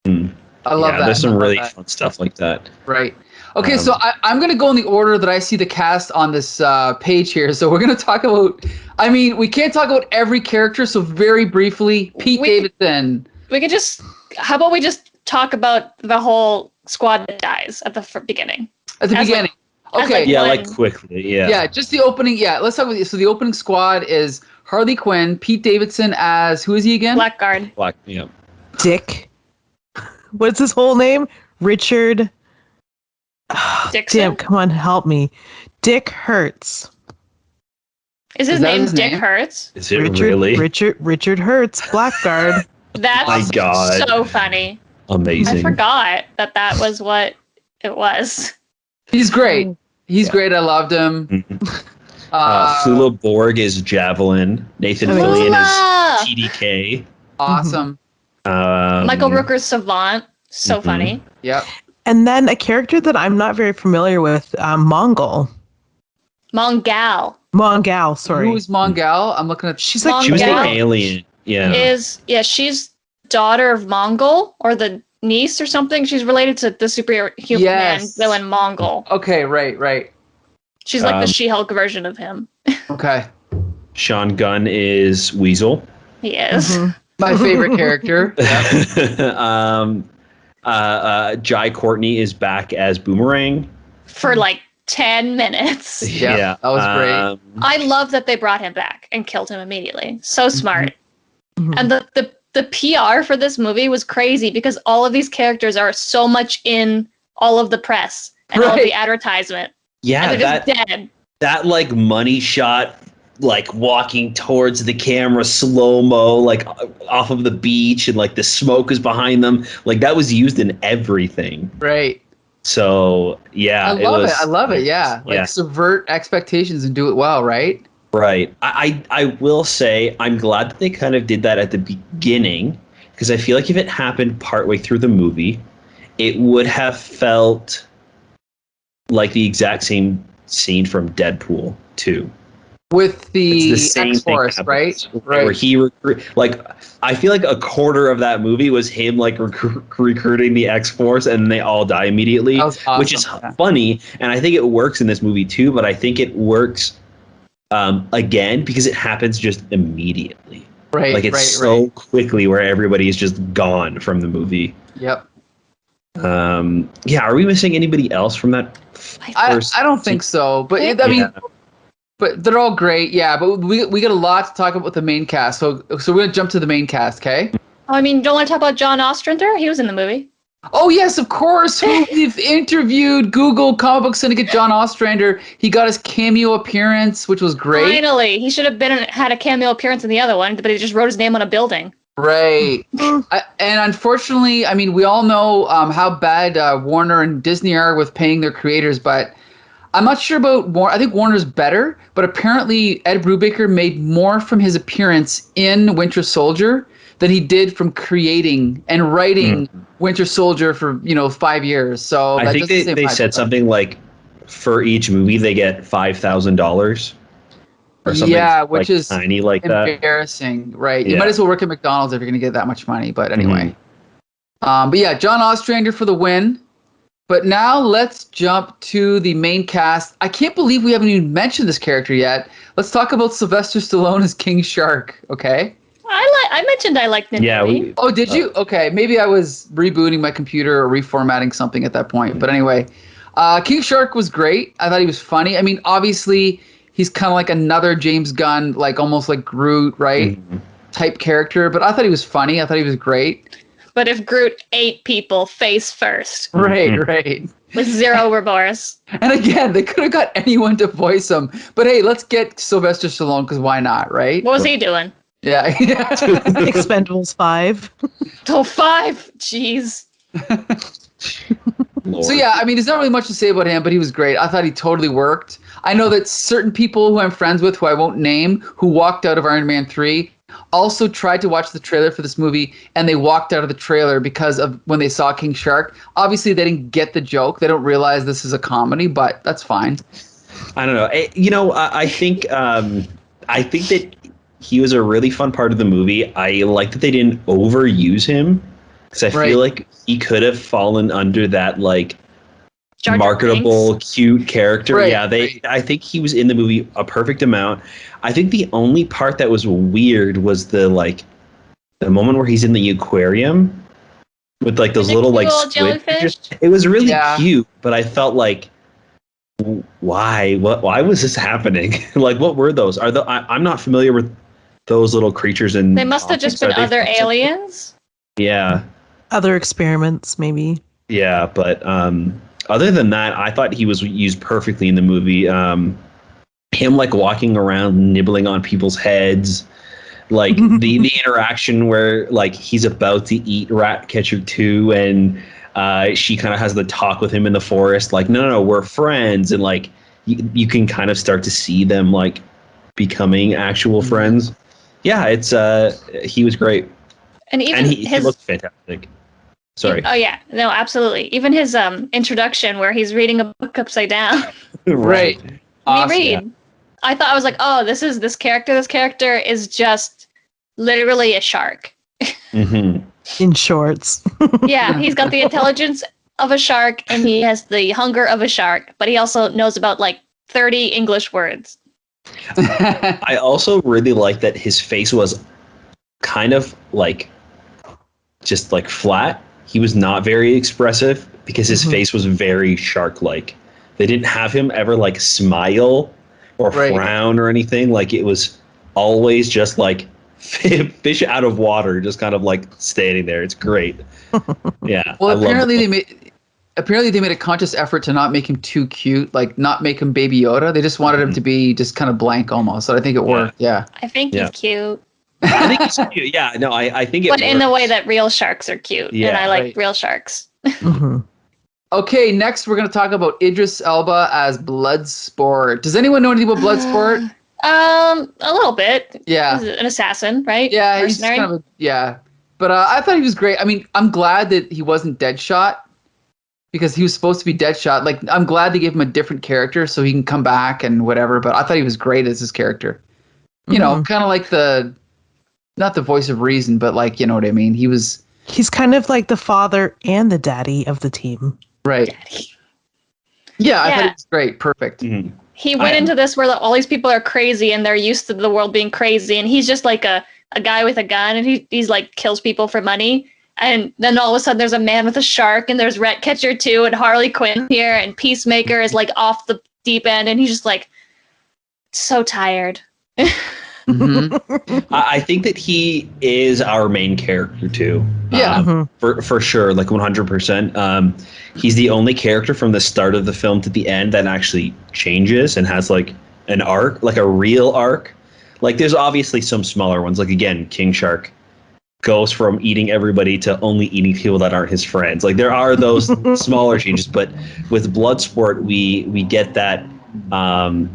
I love that. There's some really fun stuff like that. Right. Okay, so I'm going to go in the order that I see the cast on this page here. So we're going to talk about. I mean, we can't talk about every character, so very briefly, Pete Davidson. We could just, how about we just talk about the whole squad that dies at the beginning? At the beginning. Okay. Like quickly, Yeah, just the opening. Yeah, let's talk about this. So the opening squad is Harley Quinn, Pete Davidson as, who is he again? Blackguard. Dick. What's his whole name? Richard. Dixon? Damn, come on, help me. Dick Hertz. Is his name Dick Hertz? Is it really? Richard Hertz, Blackguard. That's so funny. Amazing. I forgot that was what it was. He's great. He's great. I loved him. Flula Borg is Javelin. Nathan Fillion is TDK. Awesome. Michael Rooker's Savant. So funny. Yep. And then a character that I'm not very familiar with, Mongol. Mongal. Mongal, sorry. Who is Mongal? I'm looking at. She's like She was the Mongal alien. Yeah. She's daughter of Mongol, or the niece or something. She's related to the superhuman villain Mongol. Okay, right. She's like the She-Hulk version of him. Okay. Sean Gunn is Weasel. He is. Mm-hmm. My favorite character. Jai Courtney is back as Boomerang. For like 10 minutes. Yeah, that was great. I love that they brought him back and killed him immediately. So smart. Mm-hmm. And the PR for this movie was crazy because all of these characters are so much in all of the press and all of the advertisement. Yeah, and they're just dead. That like money shot, like walking towards the camera slow-mo, like off of the beach, and like the smoke is behind them. Like that was used in everything. Right. So yeah, I love it. Yeah. Like subvert expectations and do it well, right? Right. I will say I'm glad that they kind of did that at the beginning, because I feel like if it happened partway through the movie, it would have felt like the exact same scene from Deadpool 2. With the same X-Force, right? Where he I feel like a quarter of that movie was him like recruiting the X-Force, and they all die immediately, awesome. Which is funny, and I think it works in this movie too. But I think it works again because it happens just immediately. Right. Like it's so quickly where everybody is just gone from the movie. Yep. Yeah. Are we missing anybody else from that? I don't think so, but I mean. But they're all great, yeah. But we got a lot to talk about with the main cast, so we're gonna jump to the main cast, okay? Oh, I mean, don't want to talk about John Ostrander? He was in the movie. Oh yes, of course. Who we've interviewed, Google Comic Book Syndicate John Ostrander. He got his cameo appearance, which was great. Finally, he should have had a cameo appearance in the other one, but he just wrote his name on a building. Right. And unfortunately, I mean, we all know how bad Warner and Disney are with paying their creators, but I'm not sure about Warner. I think Warner's better, but apparently Ed Brubaker made more from his appearance in Winter Soldier than he did from creating and writing Winter Soldier for 5 years. So I think they said something like for each movie they get $5,000 or something. Yeah, which is tiny like embarrassing, that. Right? You might as well work at McDonald's if you're going to get that much money. But anyway, but yeah, John Ostrander for the win. But now let's jump to the main cast. I can't believe we haven't even mentioned this character yet. Let's talk about Sylvester Stallone as King Shark, okay? I mentioned I liked the movie. Oh, did you? Okay, maybe I was rebooting my computer or reformatting something at that point. But anyway, King Shark was great. I thought he was funny. I mean, obviously, he's kind of like another James Gunn, like almost like Groot, right? Type character. But I thought he was funny. I thought he was great. But if Groot ate people face first. Right. With zero remorse. And again, they could have got anyone to voice him. But hey, let's get Sylvester Stallone, because why not, right? What was he doing? Yeah. Expendables 5. Oh, 5. Jeez. So yeah, I mean, there's not really much to say about him, but he was great. I thought he totally worked. I know that certain people who I'm friends with, who I won't name, who walked out of Iron Man 3, also tried to watch the trailer for this movie, and they walked out of the trailer because of when they saw King Shark. Obviously, they didn't get the joke. They don't realize this is a comedy, but that's fine. I don't know. I think that he was a really fun part of the movie. I like that they didn't overuse him, because I feel like he could have fallen under that like Jar Jar marketable, Binks. cute character. Right, I think he was in the movie a perfect amount. I think the only part that was weird was the moment where he's in the aquarium with like those little like squid jellyfish. It was really cute, but I felt like, why was this happening? Like, what were those? I'm not familiar with those little creatures. And they must have just been other aliens. Yeah. Other experiments, maybe. Yeah, but other than that, I thought he was used perfectly in the movie. Him like walking around nibbling on people's heads, like the interaction where like he's about to eat Ratcatcher 2 and she kind of has the talk with him in the forest, like no, we're friends, and like you can kind of start to see them like becoming actual friends. Yeah, it's he was great, and he looked fantastic. Sorry. Oh yeah, no, absolutely. Even his introduction where he's reading a book upside down. Right. Awesome. Me read. I thought I was like, oh, this character. This character is just literally a shark. Mm-hmm. In shorts. Yeah, he's got the intelligence of a shark and he has the hunger of a shark, but he also knows about like 30 English words. I also really like that his face was kind of like just like flat. He was not very expressive because his face was very shark-like. They didn't have him ever like smile or frown or anything. Like it was always just like fish out of water, just kind of like standing there. It's great. Yeah. Well, apparently they made a conscious effort to not make him too cute, like not make him Baby Yoda. They just wanted him to be just kind of blank almost. So I think it worked. Yeah. I think he's cute. I think he's cute. Yeah, no, I think it But in the works. way that real sharks are cute. Yeah, and I like real sharks. Okay, next we're going to talk about Idris Elba as Bloodsport. Does anyone know anything about Bloodsport? A little bit. Yeah. He's an assassin, right? Yeah, Mercenary? he's kind of But I thought he was great. I mean, I'm glad that he wasn't Deadshot because he was supposed to be Deadshot. Like, I'm glad they gave him a different character so he can come back and whatever. But I thought he was great as his character. You know, kind of like not the voice of reason, but like, you know what I mean? He's kind of like the father and the daddy of the team. Right. Daddy. Yeah, I thought he was great. Perfect. Mm-hmm. He went into this where all these people are crazy and they're used to the world being crazy. And he's just like a guy with a gun and he's like kills people for money. And then all of a sudden there's a man with a shark and there's Ratcatcher 2 and Harley Quinn here and Peacemaker is like off the deep end and he's just like so tired. I think that he is our main character too. Yeah. For sure, like 100%. He's the only character from the start of the film to the end that actually changes and has like an arc, like a real arc. Like there's obviously some smaller ones. Like again, King Shark goes from eating everybody to only eating people that aren't his friends. Like there are those smaller changes, but with Bloodsport, we get that.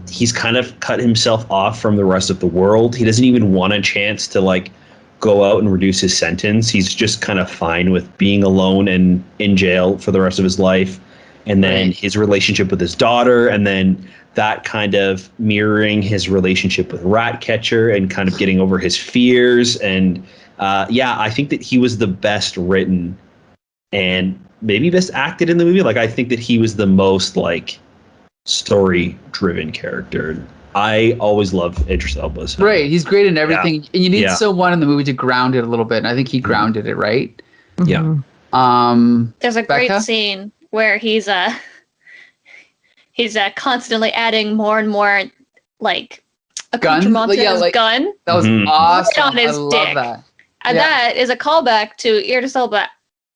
He's kind of cut himself off from the rest of the world. He doesn't even want a chance to like go out and reduce his sentence. He's just kind of fine with being alone and in jail for the rest of his life. And then his relationship with his daughter, and then that kind of mirroring his relationship with Ratcatcher and kind of getting over his fears. And I think that he was the best written and maybe best acted in the movie. Like I think that he was the most like story-driven character. I always love Idris Elba. So. Right, he's great in everything, and you need someone in the movie to ground it a little bit. And I think he grounded it, right? Yeah. There's a great scene where he's constantly adding more and more like accoutrements to his gun. That was awesome. On his dick. That. And that is a callback to Idris Elba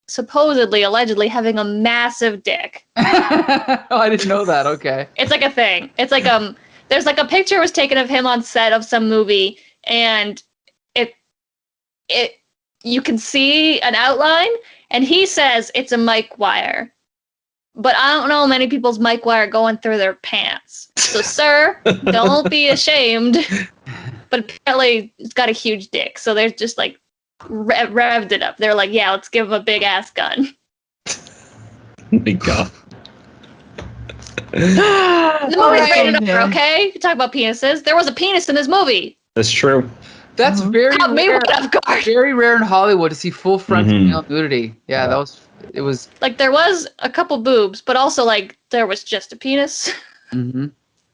supposedly, allegedly having a massive dick. Oh, I didn't know that. Okay. It's like a thing. It's like there's like a picture was taken of him on set of some movie, and it you can see an outline, and he says it's a mic wire. But I don't know many people's mic wire going through their pants. So, sir, don't be ashamed. But apparently, it's got a huge dick. So they're just like revved it up. They're like, yeah, let's give him a big ass gun. My God. The movie's rated R, okay? You talk about penises. There was a penis in this movie. That's true. That's very rare. Very rare in Hollywood to see full frontal male nudity. Yeah, it was like there was a couple boobs, but also like there was just a penis.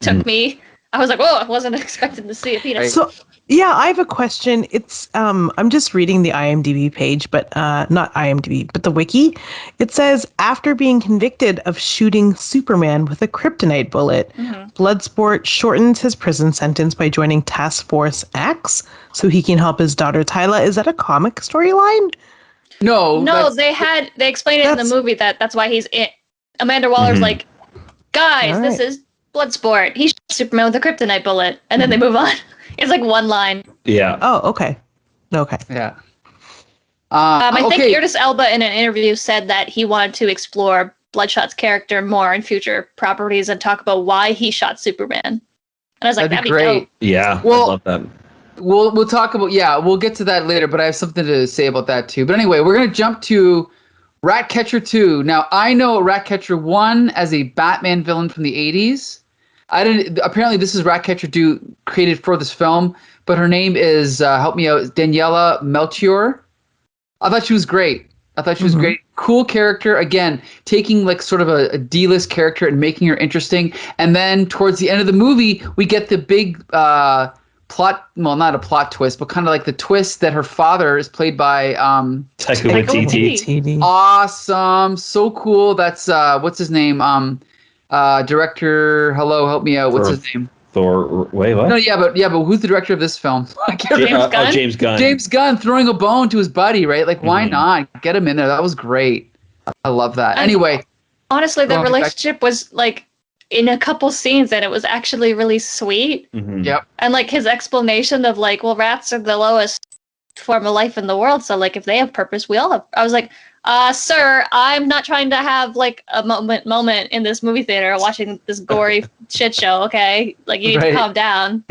Took me. I was like, whoa, I wasn't expecting to see a penis. So yeah, I have a question. It's I'm just reading the IMDb page, but not IMDb, but the wiki. It says after being convicted of shooting Superman with a kryptonite bullet, Bloodsport shortens his prison sentence by joining Task Force X so he can help his daughter Tyla. Is that a comic storyline? No, they explained it in the movie that's why he's in. Amanda Waller's like, guys, this is Bloodsport. He shot Superman with a kryptonite bullet, and then they move on. It's like one line. Yeah. Oh, okay. Yeah. I think Idris Elba in an interview said that he wanted to explore Bloodshot's character more in future properties and talk about why he shot Superman. And I was like, that'd be great. Dope. Yeah, I love that. We'll talk about we'll get to that later, but I have something to say about that too. But anyway, we're gonna jump to Ratcatcher 2. Now I know Ratcatcher 1 as a Batman villain from the 80s. I didn't. Apparently, this is Ratcatcher 2 created for this film, but her name is help me out, Daniela Melchior. I thought she was great. I thought she was great. Cool character. Again, taking like sort of a D-list character and making her interesting. And then towards the end of the movie, we get the big plot. Well, not a plot twist, but kind of like the twist that her father is played by Taika Waititi. Awesome. So cool. That's what's his name? Director. Hello, help me out. What's his name? Thor. Wait, what? No, yeah, but who's the director of this film? I can't remember. Gunn? James Gunn. James Gunn throwing a bone to his buddy, right? Like, why not get him in there? That was great. I love that. Anyway, honestly, the relationship was like in a couple scenes, and it was actually really sweet. Yep. And like his explanation of like, well, rats are the lowest form of life in the world, so like if they have purpose, we all have. I was like, sir, I'm not trying to have like a moment in this movie theater watching this gory shit show, okay? Like you need to calm down.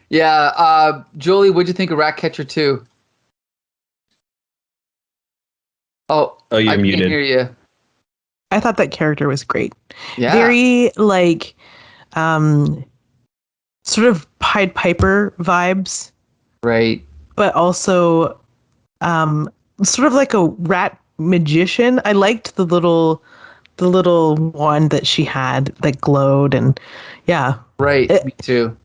Yeah, Jolie, what'd you think of Ratcatcher 2? Oh, you're I muted. can't hear you. I thought that character was great. Yeah. Very like sort of Pied Piper vibes. Right. But also sort of like a rat magician. I liked the little wand that she had that glowed, and yeah. Right. Me too.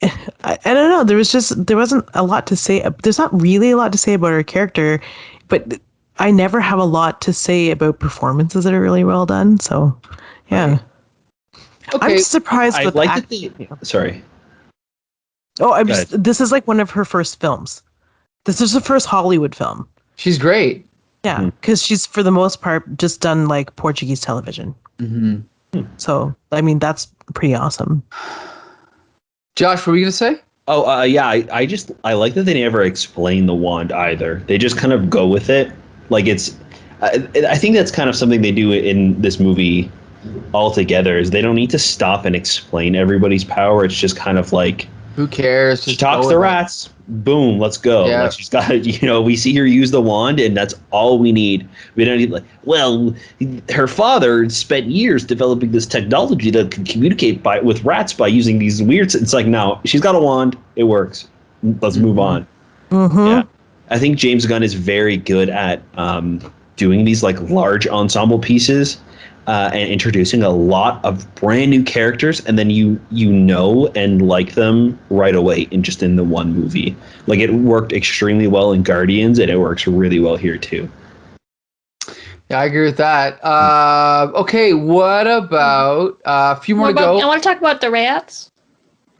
I don't know. There wasn't a lot to say. There's not really a lot to say about her character, but I never have a lot to say about performances that are really well done. So, yeah. Okay. I'm surprised with Sorry. Oh, this is like one of her first films. This is her first Hollywood film. She's great. Yeah, because she's for the most part just done like Portuguese television. So, I mean, that's pretty awesome. Josh, what were you gonna say? Oh, yeah. I like that they never explain the wand either. They just kind of go with it. Like I think that's kind of something they do in this movie altogether. Is they don't need to stop and explain everybody's power. It's just kind of like, who cares? She talks to rats. Boom, let's go. Yeah. Like she's got, we see her use the wand, and that's all we need. We don't need her father spent years developing this technology that can communicate with rats by using these weird. It's like, no, she's got a wand. It works. Let's move on. Yeah, I think James Gunn is very good at doing these like large ensemble pieces. And introducing a lot of brand new characters, and then you and like them right away in the one movie. Like it worked extremely well in Guardians, and it works really well here too. Yeah, I agree with that. Okay, what about a few more to go? I want to talk about the rats.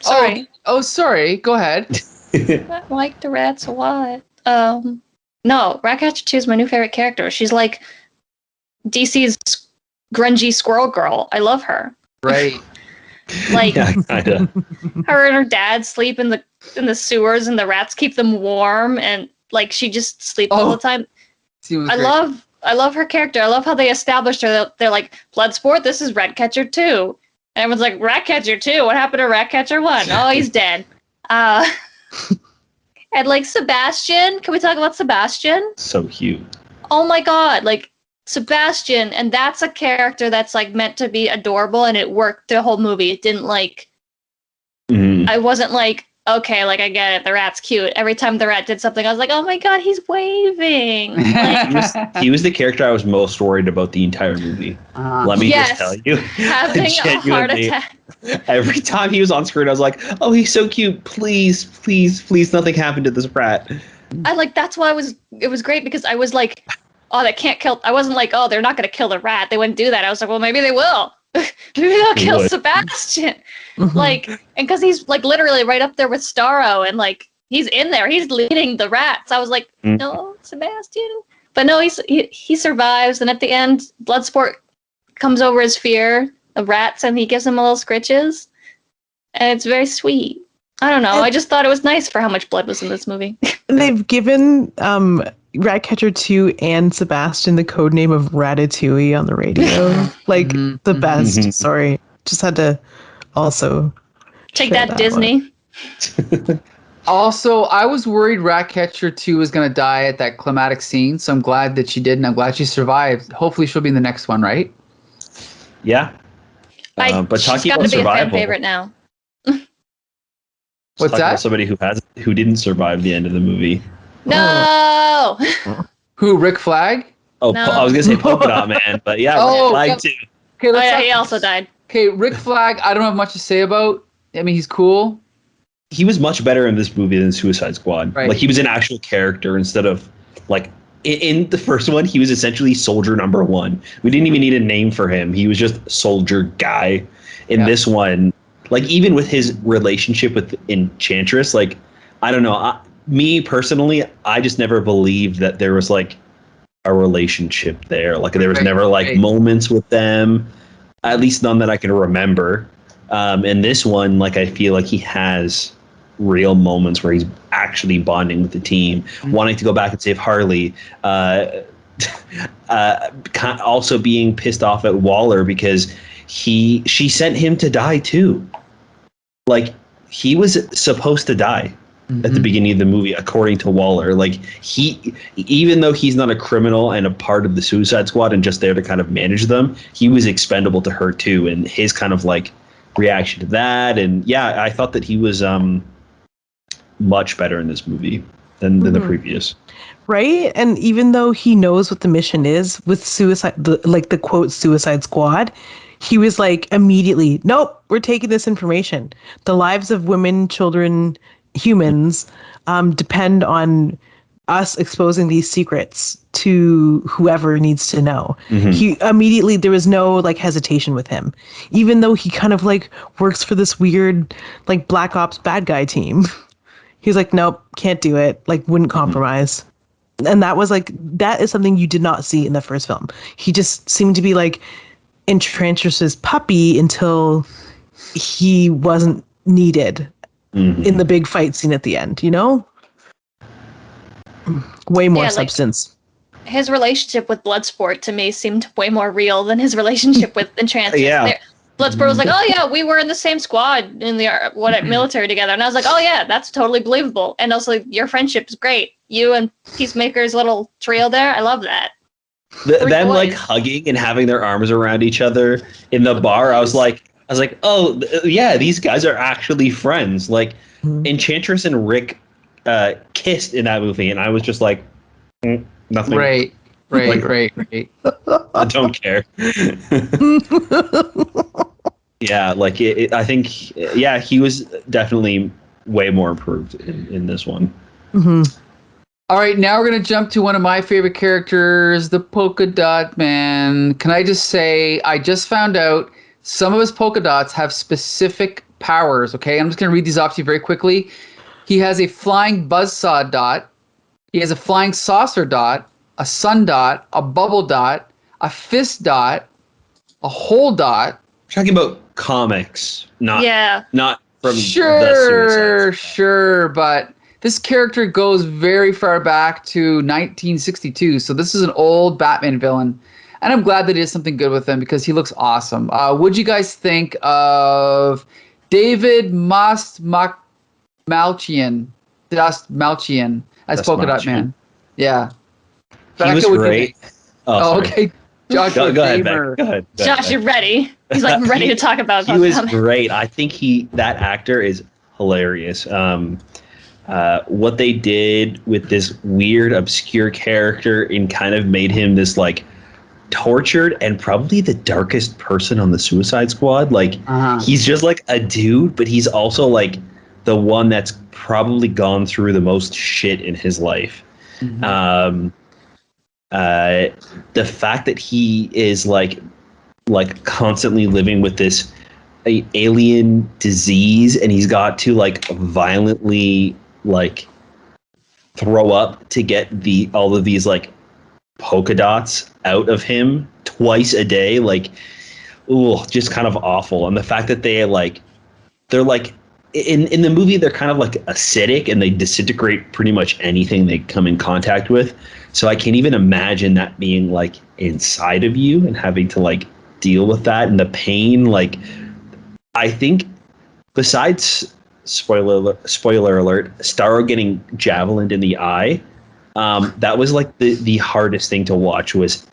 Sorry. Oh, sorry. Go ahead. I like the rats a lot. No, Ratcatcher 2 is my new favorite character. She's like DC's grungy squirrel girl. I love her. Right. Like Yeah, kinda. her and her dad sleep in the sewers, and the rats keep them warm, and like she just sleeps all the time. I love her character. I love how they established her. They're like, Bloodsport, this is Ratcatcher 2. And everyone's like, Ratcatcher 2? What happened to Ratcatcher 1? Oh, he's dead. And like Sebastian, can we talk about Sebastian? So cute. Oh my god, like Sebastian, and that's a character that's like meant to be adorable, and it worked the whole movie. It didn't like I wasn't like, okay, like I get it, the rat's cute. Every time the rat did something, I was like, oh my god, he's waving. Like, he was the character I was most worried about the entire movie. Let me just tell you. Having a heart attack. Every time he was on screen, I was like, oh, he's so cute. Please, please, please, nothing happened to this rat. That's why it was great, because I was like, oh, they can't kill. I wasn't like, oh, they're not going to kill the rat. They wouldn't do that. I was like, well, maybe they will. Maybe they'll kill Sebastian. Like, and because he's like literally right up there with Starro, and like he's in there. He's leading the rats. I was like, no, Sebastian. But no, he survives, and at the end, Bloodsport comes over his fear of rats, and he gives him a little scritches, and it's very sweet. I don't know. I just thought it was nice for how much blood was in this movie. They've given Ratcatcher 2 and Sebastian the code name of Ratatouille on the radio. Like the best. Sorry. Just had to also take that Disney. Also, I was worried Ratcatcher 2 was going to die at that climatic scene, so I'm glad that she did, and I'm glad she survived. Hopefully she'll be in the next one, right? Yeah. But She's talking got about to be a fan survival, favorite now. What's talking about that? somebody who didn't survive the end of the movie. No, Who? Rick Flag? Oh, I was no. gonna say Polka Dot Man, but yeah, Rick Oh, Flag yeah. too. Okay, Oh let's yeah, talk. he also died. Okay, Rick Flag. I don't have much to say about. I mean, he's cool. He was much better in this movie than Suicide Squad. Right. Like he was an actual character instead of like in the first one, he was essentially soldier number one. We didn't even need a name for him. He was just soldier guy. In this one, like even with his relationship with Enchantress, like I don't know. Me personally, I just never believed that there was like a relationship there. Like there was never like moments with them, at least none that I can remember. In this one, like I feel like he has real moments where he's actually bonding with the team, wanting to go back and save Harley. Also being pissed off at Waller because she sent him to die too. Like he was supposed to die at the beginning of the movie, according to Waller. Like he, even though he's not a criminal and a part of the Suicide Squad and just there to kind of manage them, he was expendable to her too. And his kind of like reaction to that, and yeah, I thought that he was much better in this movie than the previous. Right? And even though he knows what the mission is with the quote Suicide Squad, he was like immediately, nope, we're taking this information. The lives of women, children, humans depend on us exposing these secrets to whoever needs to know. He immediately, there was no like hesitation with him, even though he kind of like works for this weird like Black Ops bad guy team. He's like, nope, can't do it. Like wouldn't compromise. And that was like, that is something you did not see in the first film. He just seemed to be like Enchantress's puppy until he wasn't needed in the big fight scene at the end, you know? Way more substance. His relationship with Bloodsport to me seemed way more real than his relationship with Enchantress. Yeah. Bloodsport was like, oh yeah, we were in the same squad in the military together. And I was like, oh yeah, that's totally believable. And also your friendship is great. You and Peacemaker's little trio there, I love that. Them like hugging and having their arms around each other in the bar, I was like, oh yeah, these guys are actually friends. Like Enchantress and Rick kissed in that movie, and I was just like, nothing. Right. I don't care. Yeah, like I think, yeah, he was definitely way more improved in this one. All right, now we're going to jump to one of my favorite characters, the Polka Dot Man. Can I just say, I just found out some of his polka dots have specific powers, okay? I'm just going to read these off to you very quickly. He has a flying buzzsaw dot. He has a flying saucer dot, a sun dot, a bubble dot, a fist dot, a hole dot. We're talking about comics, not from the Sure, but this character goes very far back to 1962, so this is an old Batman villain, and I'm glad that he did something good with him because he looks awesome. What'd you guys think of David Malchian as Polka Dot Man? Yeah. He was great. Oh, okay. Josh, go ahead, Beck. Go ahead. Josh, you're ready. He's like ready to talk about. He was great. I think that actor is hilarious. What they did with this weird, obscure character and kind of made him this like tortured and probably the darkest person on the Suicide Squad. Like he's just like a dude, but he's also like the one that's probably gone through the most shit in his life. The fact that he is like constantly living with this alien disease, and he's got to like violently like throw up to get all of these like polka dots out of him twice a day, like, ooh, just kind of awful. And the fact that they're like in the movie, they're kind of like acidic and they disintegrate pretty much anything they come in contact with. So I can't even imagine that being like inside of you and having to like deal with that and the pain. Like, I think besides spoiler alert, Starro getting javelined in the eye, that was like the hardest thing to watch, was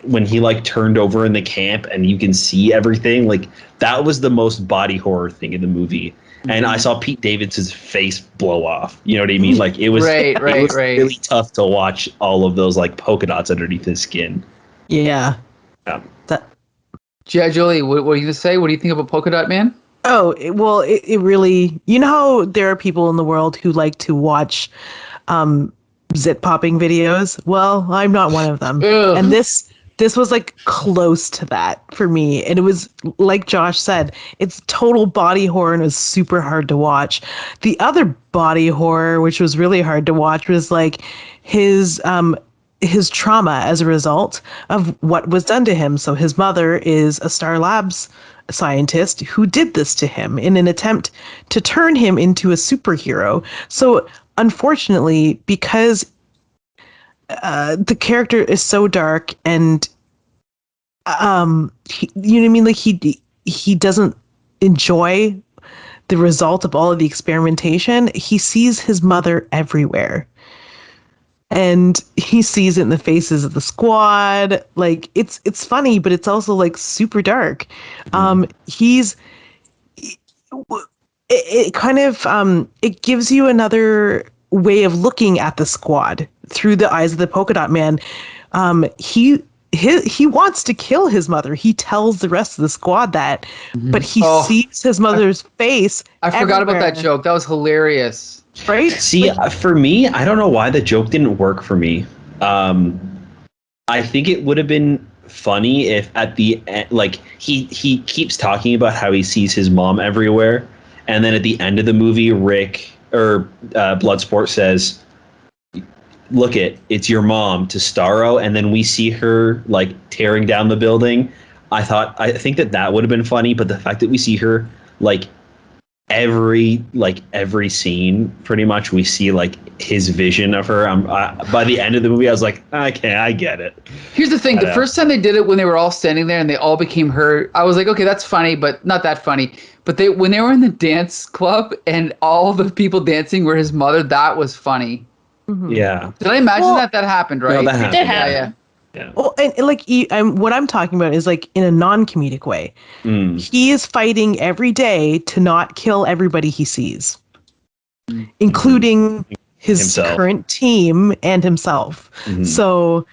when he like turned over in the camp and you can see everything, like that was the most body horror thing in the movie. And I saw Pete Davidson's face blow off. You know what I mean? Like it was Right. really tough to watch all of those like polka dots underneath his skin. Yeah. G.I.Jolie, what are you going to say? What do you think about Polka Dot Man? Oh, it really, you know how there are people in the world who like to watch zit popping videos? Well, I'm not one of them. Ugh. And this was like close to that for me. And it was like Josh said, it's total body horror and it was super hard to watch. The other body horror, which was really hard to watch, was like his trauma as a result of what was done to him. So his mother is a Star Labs scientist who did this to him in an attempt to turn him into a superhero. So unfortunately, because the character is so dark and you know what I mean, like he doesn't enjoy the result of all of the experimentation. He sees his mother everywhere. And he sees it in the faces of the squad. Like it's funny, but it's also like super dark. It kind of it gives you another way of looking at the squad through the eyes of the Polka Dot Man. He wants to kill his mother. He tells the rest of the squad that, but he sees his mother's face. I forgot about that joke. That was hilarious. Right? See, for me, I don't know why the joke didn't work for me. I think it would have been funny if at the end, like he keeps talking about how he sees his mom everywhere, and then at the end of the movie, Rick or Bloodsport says, "Look it's your mom" to Starro, and then we see her like tearing down the building. I think that would have been funny, but the fact that we see her like every scene pretty much we see like his vision of her, by the end of the movie I was like, okay, I get it. Here's the thing, the first time they did it, when they were all standing there and they all became her, I was like, okay, that's funny, but not that funny. But when they were in the dance club and all the people dancing were his mother, that was funny. Yeah. Did I imagine that happened, right? No, that happened. It did happen. Yeah. Well, and like what I'm talking about is like in a non-comedic way. He is fighting every day to not kill everybody he sees, including his current team and himself. So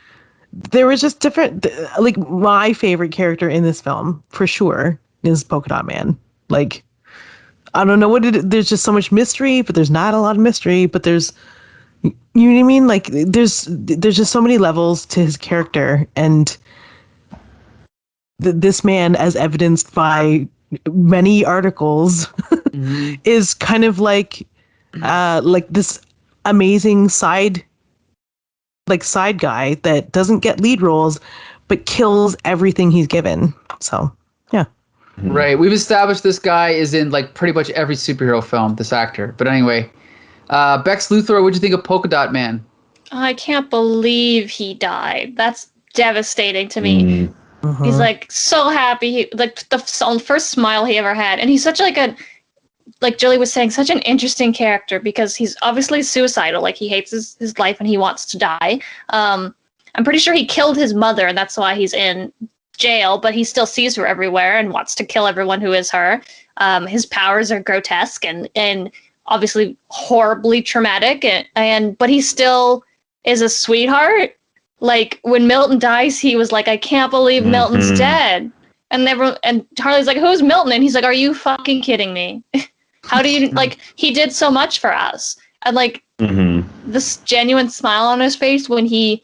there was just different. Like my favorite character in this film, for sure, is Polka Dot Man. Like I don't know what it is. There's just so much mystery, but there's not a lot of mystery. But there's, you know what I mean? Like there's just so many levels to his character, and this man, as evidenced by many articles, is kind of like this amazing side guy that doesn't get lead roles, but kills everything he's given. So yeah. Right. We've established this guy is in like pretty much every superhero film, this actor. But anyway. Bex Luthor, what'd you think of Polka Dot Man? I can't believe he died. That's devastating to me. He's like so happy. Like the first smile he ever had. And he's such like Jolie was saying, such an interesting character because he's obviously suicidal. Like he hates his life and he wants to die. I'm pretty sure he killed his mother and that's why he's in jail, but he still sees her everywhere and wants to kill everyone who is her. His powers are grotesque and obviously horribly traumatic, but he still is a sweetheart. Like when Milton dies, he was like, I can't believe Milton's dead. And Harley's like, who's Milton? And he's like, are you fucking kidding me? How do you, like, he did so much for us. And like this genuine smile on his face when he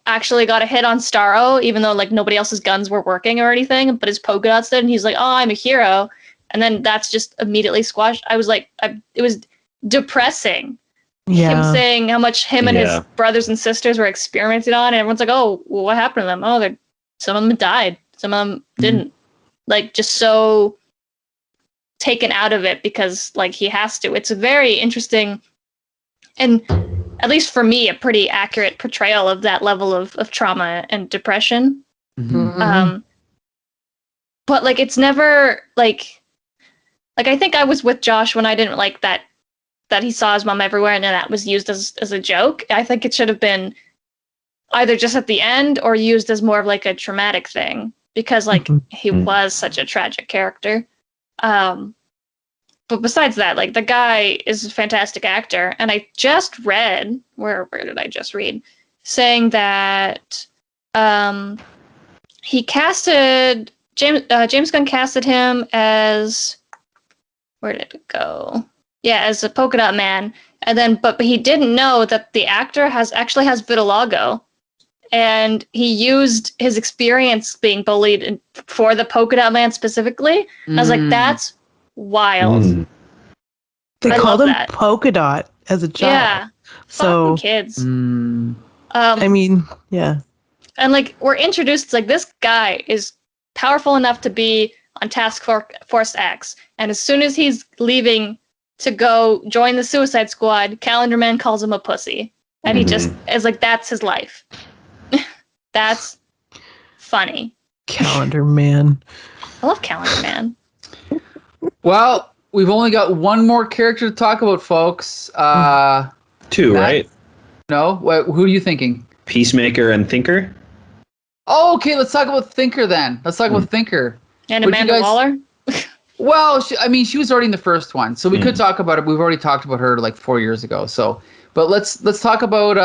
actually got a hit on Starro, even though like nobody else's guns were working or anything, but his polka dots did. And he's like, oh, I'm a hero. And then that's just immediately squashed. I was like, it was depressing. Him saying how much him and his brothers and sisters were experimenting on. And everyone's like, oh, well, what happened to them? Oh, some of them died. Some of them didn't. Like, just so taken out of it because, like, he has to. It's a very interesting and, at least for me, a pretty accurate portrayal of that level of trauma and depression. But, like, it's never, like I think I was with Josh when I didn't like that he saw his mom everywhere and then that was used as a joke. I think it should have been either just at the end or used as more of like a traumatic thing because like he was such a tragic character. But besides that, like the guy is a fantastic actor, and I just read where did I just read saying that he casted James Gunn casted him as where did it go? Yeah, as a polka dot man, and then but he didn't know that the actor actually has vitiligo, and he used his experience being bullied for the polka dot man specifically. I was like, that's wild. They I called love him that. polka dot as a child. Yeah. So Fucking kids. I mean, yeah. And like we're introduced to like this guy is powerful enough to be on Task Force X, and as soon as he's leaving to go join the Suicide Squad, Calendar Man calls him a pussy, and he just is like, that's his life. That's funny. Calendar Man. I love Calendar Man. Well, we've only got one more character to talk about, folks. Two, Matt? right? No? Who are you thinking? Peacemaker and Thinker. Oh, okay, let's talk about Thinker then. Let's talk about Thinker. And Would you Amanda guys- Waller. Well, she was already in the first one, so we could talk about it. We've already talked about her like 4 years ago. So, but let's talk about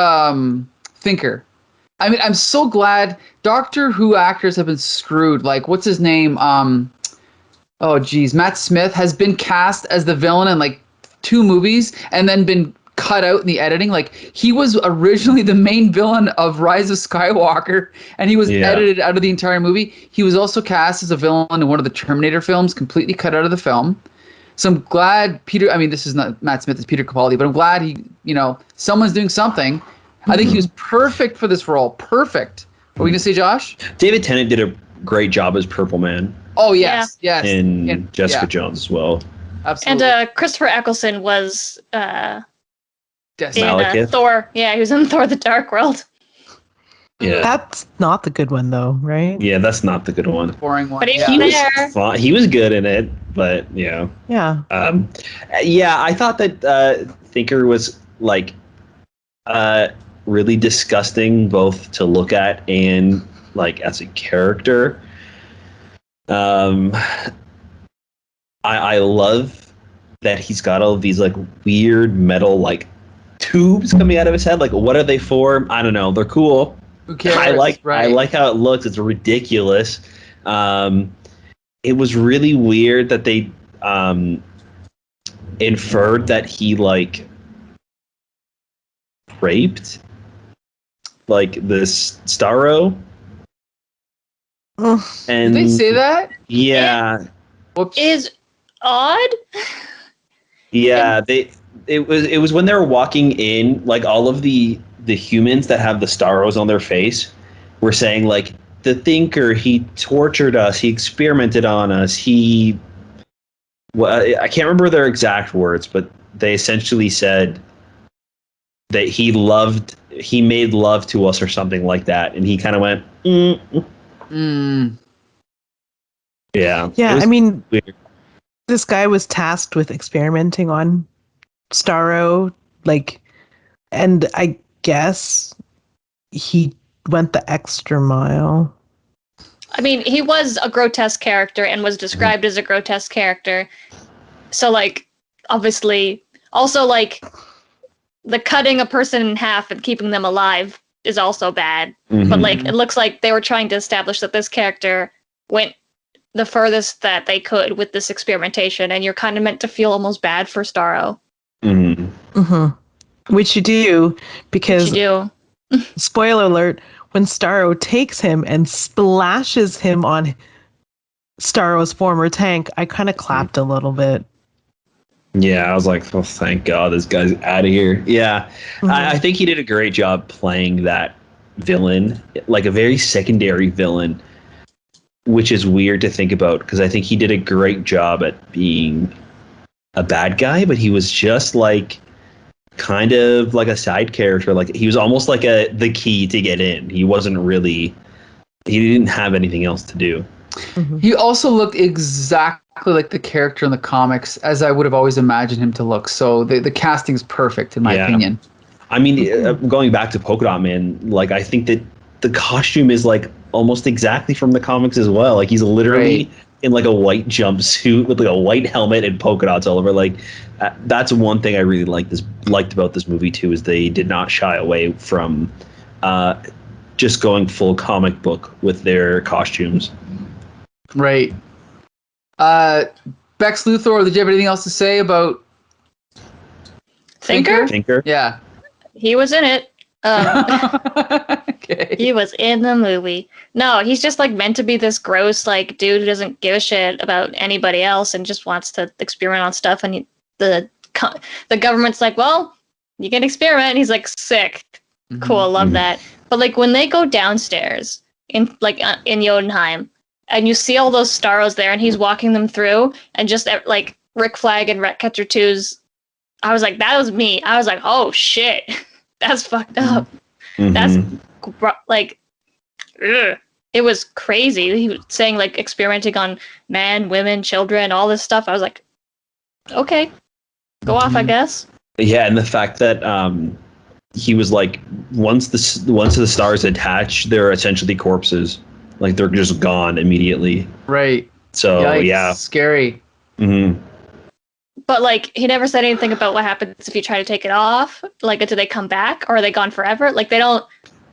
Thinker. I mean, I'm so glad Doctor Who actors have been screwed. Like, what's his name? Oh, geez, Matt Smith has been cast as the villain in like 2 movies, and then been cut out in the editing. Like, he was originally the main villain of Rise of Skywalker, and he was edited out of the entire movie. He was also cast as a villain in one of the Terminator films, completely cut out of the film. So I'm glad this is not Matt Smith, it's Peter Capaldi, but I'm glad someone's doing something. I think he was perfect for this role. Perfect. What were you going to say, Josh? David Tennant did a great job as Purple Man. Oh, yes. And Jessica Jones as well. Absolutely. And Christopher Eccleston was in Thor. Yeah, he was in Thor: The Dark World. Yeah. That's not the good one, though, right? Yeah, that's not the good one. Boring one. But he was there. He was good in it, but yeah. Yeah. I thought that Thinker was like really disgusting, both to look at and like as a character. I love that he's got all of these like weird metal like tubes coming out of his head. Like, what are they for? I don't know. They're cool. Who cares? I like how it looks. It's ridiculous. It was really weird that they inferred that he like raped like this Starro. And did they say that? Yeah. Whoops. Is odd. Yeah, it was when they were walking in, like all of the humans that have the Starros on their face were saying like, the Thinker, he tortured us, he experimented on us, I can't remember their exact words, but they essentially said that he made love to us or something like that, and he kind of went, Yeah. Yeah, I mean, weird. This guy was tasked with experimenting on Starro, like, and I guess he went the extra mile. I mean, he was a grotesque character and was described as a grotesque character. So, like, obviously, also, like, the cutting a person in half and keeping them alive is also bad. Mm-hmm. But, like, it looks like they were trying to establish that this character went the furthest that they could with this experimentation, and you're kind of meant to feel almost bad for Starro. Mm-hmm. Mm-hmm. Which you do, because, spoiler alert, when Starro takes him and splashes him on Starro's former tank, I kind of clapped a little bit. Yeah, I was like, oh, thank God this guy's out of here. Yeah, Mm-hmm. I think he did a great job playing that villain, like a very secondary villain, which is weird to think about because I think he did a great job at being a bad guy, but he was just like kind of like a side character. Like he was almost like the key to get in. He didn't have anything else to do. Mm-hmm. He also looked exactly like the character in the comics as I would have always imagined him to look. So the casting's perfect in my opinion. I mean, going back to Polka Dot Man, like I think that the costume is like almost exactly from the comics as well. Like he's literally in like a white jumpsuit with like a white helmet and polka dots all over. Like that's one thing I really liked about this movie too, is they did not shy away from just going full comic book with their costumes. Right. Bex Luthor, did you have anything else to say about Thinker? Yeah. He was in it. Okay. He was in the movie. No, he's just like meant to be this gross like dude who doesn't give a shit about anybody else and just wants to experiment on stuff. And the government's like, well, you can experiment. And he's like, sick, cool, love that. But like when they go downstairs in Jotunheim, and you see all those Starros there, and he's walking them through, and just like Rick Flag and Ratcatcher 2's, I was like, that was me. I was like, oh shit, that's fucked up. That's like, ugh. It was crazy. He was saying like experimenting on men, women, children, all this stuff. I was like, okay, go off, I guess. Yeah, and the fact that he was like, once the stars attach, they're essentially corpses. Like they're just gone immediately. Right. So Yikes, yeah, scary. But like he never said anything about what happens if you try to take it off. Like, do they come back or are they gone forever? Like they don't.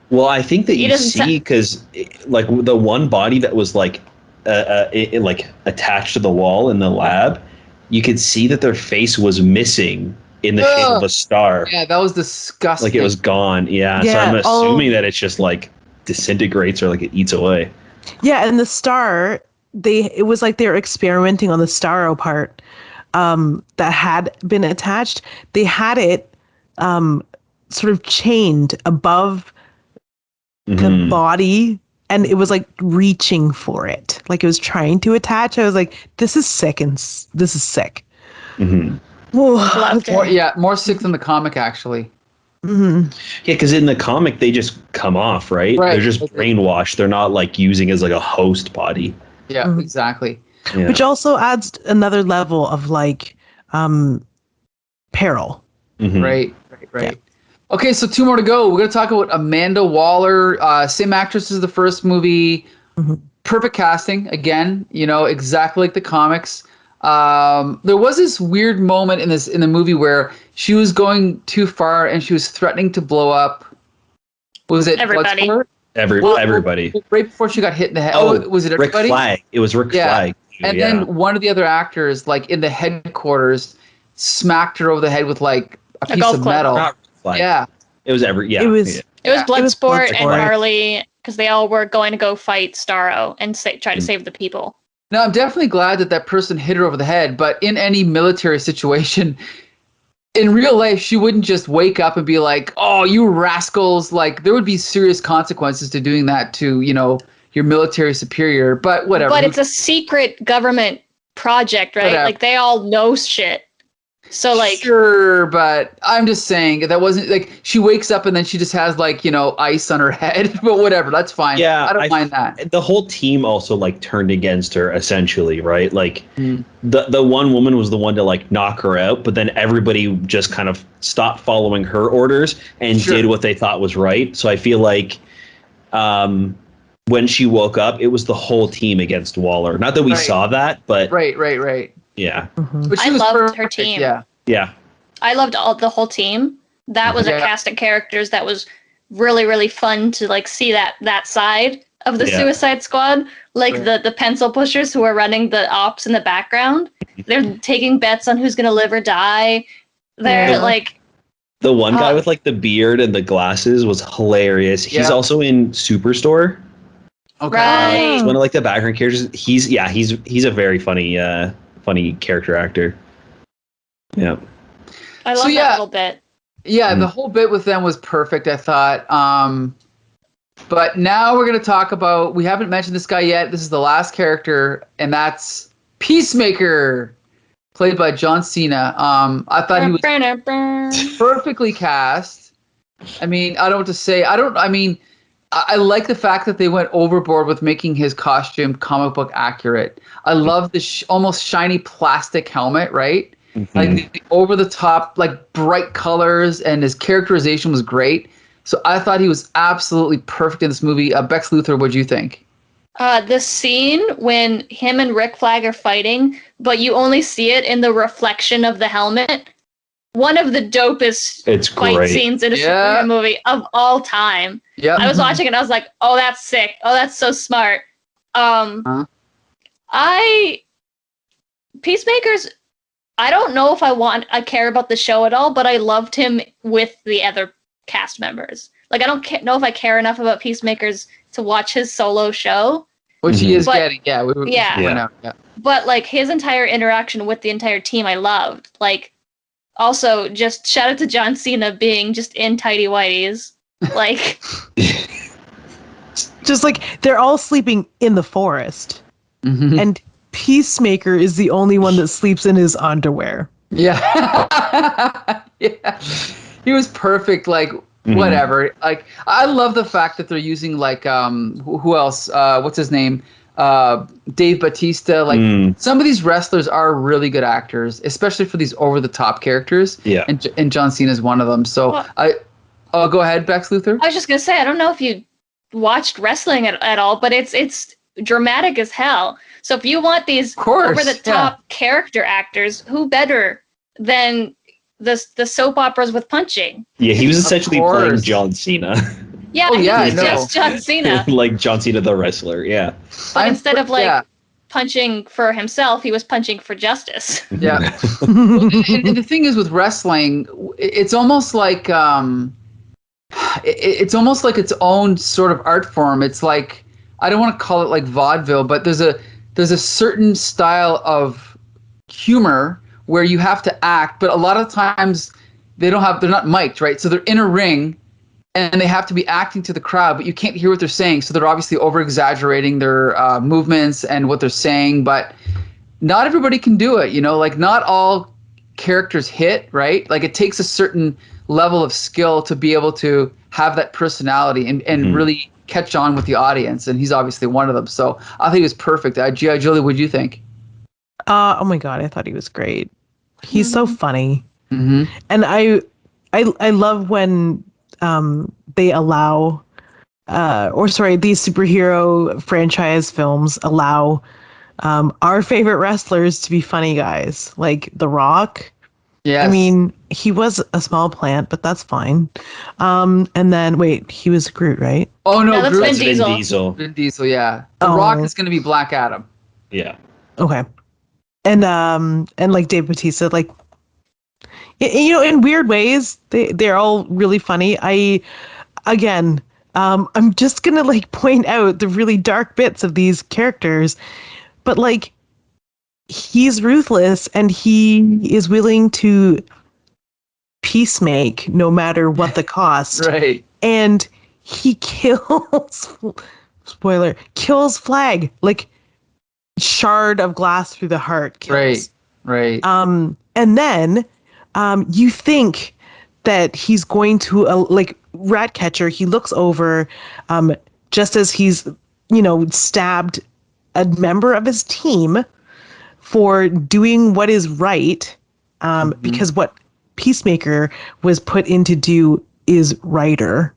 Well, I think that you see, because like the one body that was like like attached to the wall in the lab, you could see that their face was missing in the shape of a star. Yeah, that was disgusting. Like it was gone. Yeah. So I'm assuming that it's just like disintegrates or like it eats away. Yeah, and the star, it was like they were experimenting on the Starro part that had been attached. They had it sort of chained above the body, and it was like reaching for it, like it was trying to attach. I was like, this is sick, and this is sick. More sick than the comic, actually. Yeah, because in the comic they just come off, right? They're just brainwashed. They're not like using as like a host body. Yeah, exactly. Yeah. Which also adds another level of like peril. Right. Yeah. Okay, so 2 more to go. We're going to talk about Amanda Waller, same actress as the first movie. Perfect casting, again, exactly like the comics. There was this weird moment in the movie where she was going too far and she was threatening to blow up. Was it everybody? Everybody. Right before she got hit in the head. Oh, was it everybody? Rick Flag. It was Rick Flag. And then one of the other actors, like in the headquarters, smacked her over the head with like a piece of metal. Not Rick Flag. Yeah. It was It was Bloodsport and Harley, because they all were going to go fight Starro and try to save the people. No, I'm definitely glad that person hit her over the head, but in any military situation, in real life, she wouldn't just wake up and be like, oh, you rascals. Like, there would be serious consequences to doing that to, your military superior, but whatever. But it's a secret government project, right? Whatever. Like, they all know shit. So, like... Sure, but I'm just saying, that wasn't, like, she wakes up and then she just has, like, ice on her head, but whatever, that's fine. Yeah, I don't mind that. The whole team also, like, turned against her, essentially, right? Like, the one woman was the one to, like, knock her out, but then everybody just kind of stopped following her orders and did what they thought was right. So I feel like when she woke up, it was the whole team against Waller. Not that we saw that, but... Right. Yeah. But I loved her team. Yeah. I loved the whole team. That was a cast of characters that was really, really fun to like see that side of the Suicide Squad. Like the pencil pushers who are running the ops in the background. They're taking bets on who's gonna live or die. They're like the one guy with like the beard and the glasses was hilarious. He's also in Superstore. Okay. Right. He's one of like the background characters. He's a very funny character actor. Yeah. I love that little bit. Yeah, the whole bit with them was perfect, I thought. But now we're going to talk about, we haven't mentioned this guy yet. This is the last character, and that's Peacemaker, played by John Cena. I thought he was perfectly cast. I mean, I don't know what to say. I like the fact that they went overboard with making his costume comic book accurate. I love the almost shiny plastic helmet, right? Like the over the top, like bright colors, and his characterization was great. So I thought he was absolutely perfect in this movie. Bex Luthor, what do you think? The scene when him and Rick Flag are fighting, but you only see it in the reflection of the helmet. One of the dopest fight scenes in a superhero movie of all time. Yeah, I was watching it and I was like, oh, that's sick. Oh, that's so smart. Peacemaker's, I don't know if I care about the show at all, but I loved him with the other cast members. Like, I don't know if I care enough about Peacemakers to watch his solo show. Which he is getting, yeah. But, like, his entire interaction with the entire team, I loved. Like, also, just shout out to John Cena being just in tighty whities. Like, just like they're all sleeping in the forest, and Peacemaker is the only one that sleeps in his underwear. Yeah, yeah, he was perfect. Like, whatever. Like, I love the fact that they're using like who else? What's his name? Dave Bautista. Like, some of these wrestlers are really good actors, especially for these over the top characters. Yeah, and John Cena is one of them. So I'll go ahead, Bex Luthor. I was just gonna say, I don't know if you watched wrestling at all, but it's dramatic as hell. So if you want these over the top character actors, who better than the soap operas with punching? Yeah, he was essentially playing John Cena. Yeah, just John Cena. Like John Cena the wrestler, yeah. But instead of punching for himself, he was punching for justice. Yeah. And the thing is with wrestling, it's almost like it's almost like its own sort of art form. It's like, I don't want to call it like vaudeville, but there's a certain style of humor where you have to act, but a lot of times they're not mic'd, right? So they're in a ring and they have to be acting to the crowd, but you can't hear what they're saying. So they're obviously over exaggerating their movements and what they're saying, but not everybody can do it. Like, not all characters hit, right? Like, it takes a certain level of skill to be able to have that personality and really catch on with the audience. And he's obviously one of them. So I think he was perfect. G.I.Jolie, what do you think? Oh my God, I thought he was great. He's so funny. And I love when they allow, these superhero franchise films allow our favorite wrestlers to be funny guys, like The Rock. Yes. I mean, he was a small plant, but that's fine. And then, he was Groot, right? Oh, no, that's Groot's Vin Diesel. Vin Diesel, yeah. The Rock is going to be Black Adam. Yeah. Okay. And like Dave Bautista, like, in weird ways, they're all really funny. I'm just going to, like, point out the really dark bits of these characters, but, like, he's ruthless and he is willing to peacemake no matter what the cost. Right. And he kills Flag, like, shard of glass through the heart kills. Right. And then you think that he's going to like Ratcatcher, he looks over just as he's stabbed a member of his team for doing what is right, because what Peacemaker was put in to do is righter.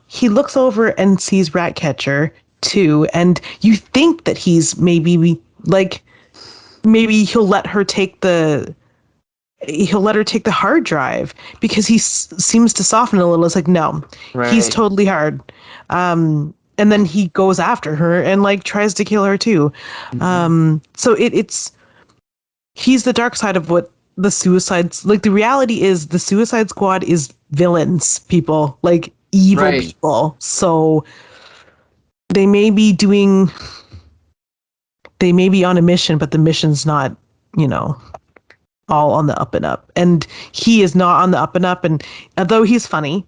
He looks over and sees Ratcatcher too, and you think that he's maybe he'll let her take the hard drive because he seems to soften a little. It's like, no, he's totally hard. And then he goes after her and, like, tries to kill her too. So he's the dark side of what the Suicides, like, the reality is the Suicide Squad is villains, people, like, evil people. So they may be on a mission, but the mission's not, all on the up and up. And he is not on the up and up. And although he's funny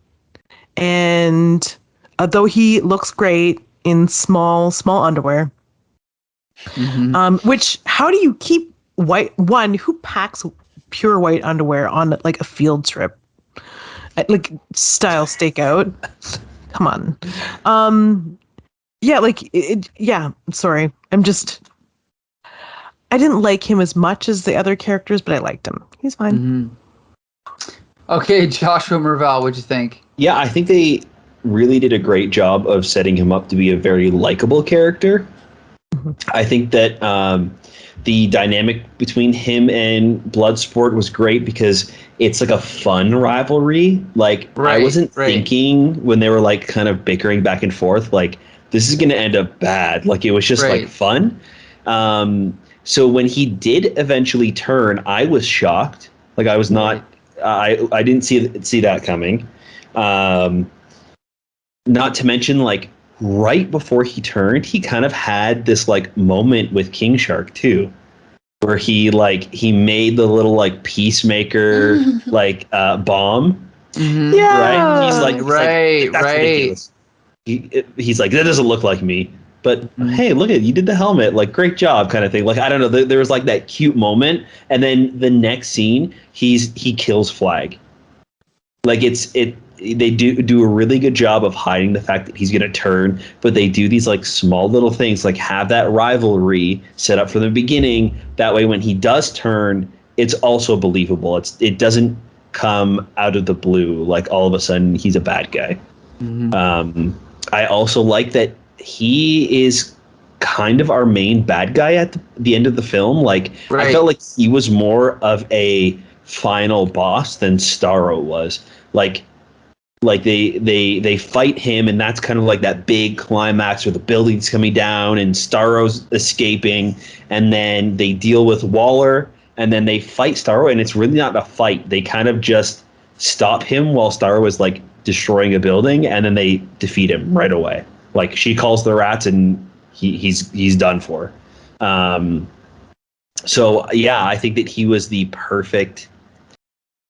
and although he looks great in small underwear, which, how do you keep who packs pure white underwear on, like, a field trip, like, style stakeout? Come on. Sorry. I didn't like him as much as the other characters, but I liked him. He's fine. Mm-hmm. Okay, Joshua Merval, what'd you think? Yeah, I think they really did a great job of setting him up to be a very likable character. Mm-hmm. I think that the dynamic between him and Bloodsport was great because it's like a fun rivalry. Like, I wasn't thinking when they were like kind of bickering back and forth, like, this is going to end up bad. Like, it was just like fun. So when he did eventually turn, I was shocked. Like, I was not, I didn't see that coming. Not to mention, like, right before he turned, he kind of had this like moment with King Shark too, where he made the little like peacemaker like bomb. Mm-hmm. Yeah, right. He's like, that's ridiculous. He's like, that doesn't look like me. But hey, look at you did the helmet, like great job, kind of thing. Like, I don't know, there was like that cute moment, and then the next scene, he kills Flag. Like they do a really good job of hiding the fact that he's going to turn, but they do these like small little things, like have that rivalry set up from the beginning. That way, when he does turn, it's also believable. It doesn't come out of the blue, like all of a sudden he's a bad guy. Mm-hmm. I also like that he is kind of our main bad guy at the end of the film. Like, I felt like he was more of a final boss than Starro was. Like they fight him, and that's kind of like that big climax where the building's coming down and Starro's escaping, and then they deal with Waller, and then they fight Starro, and it's really not a fight. They kind of just stop him while Starro is like destroying a building, and then they defeat him right away. Like, she calls the rats, and he's done for. So yeah, I think that he was the perfect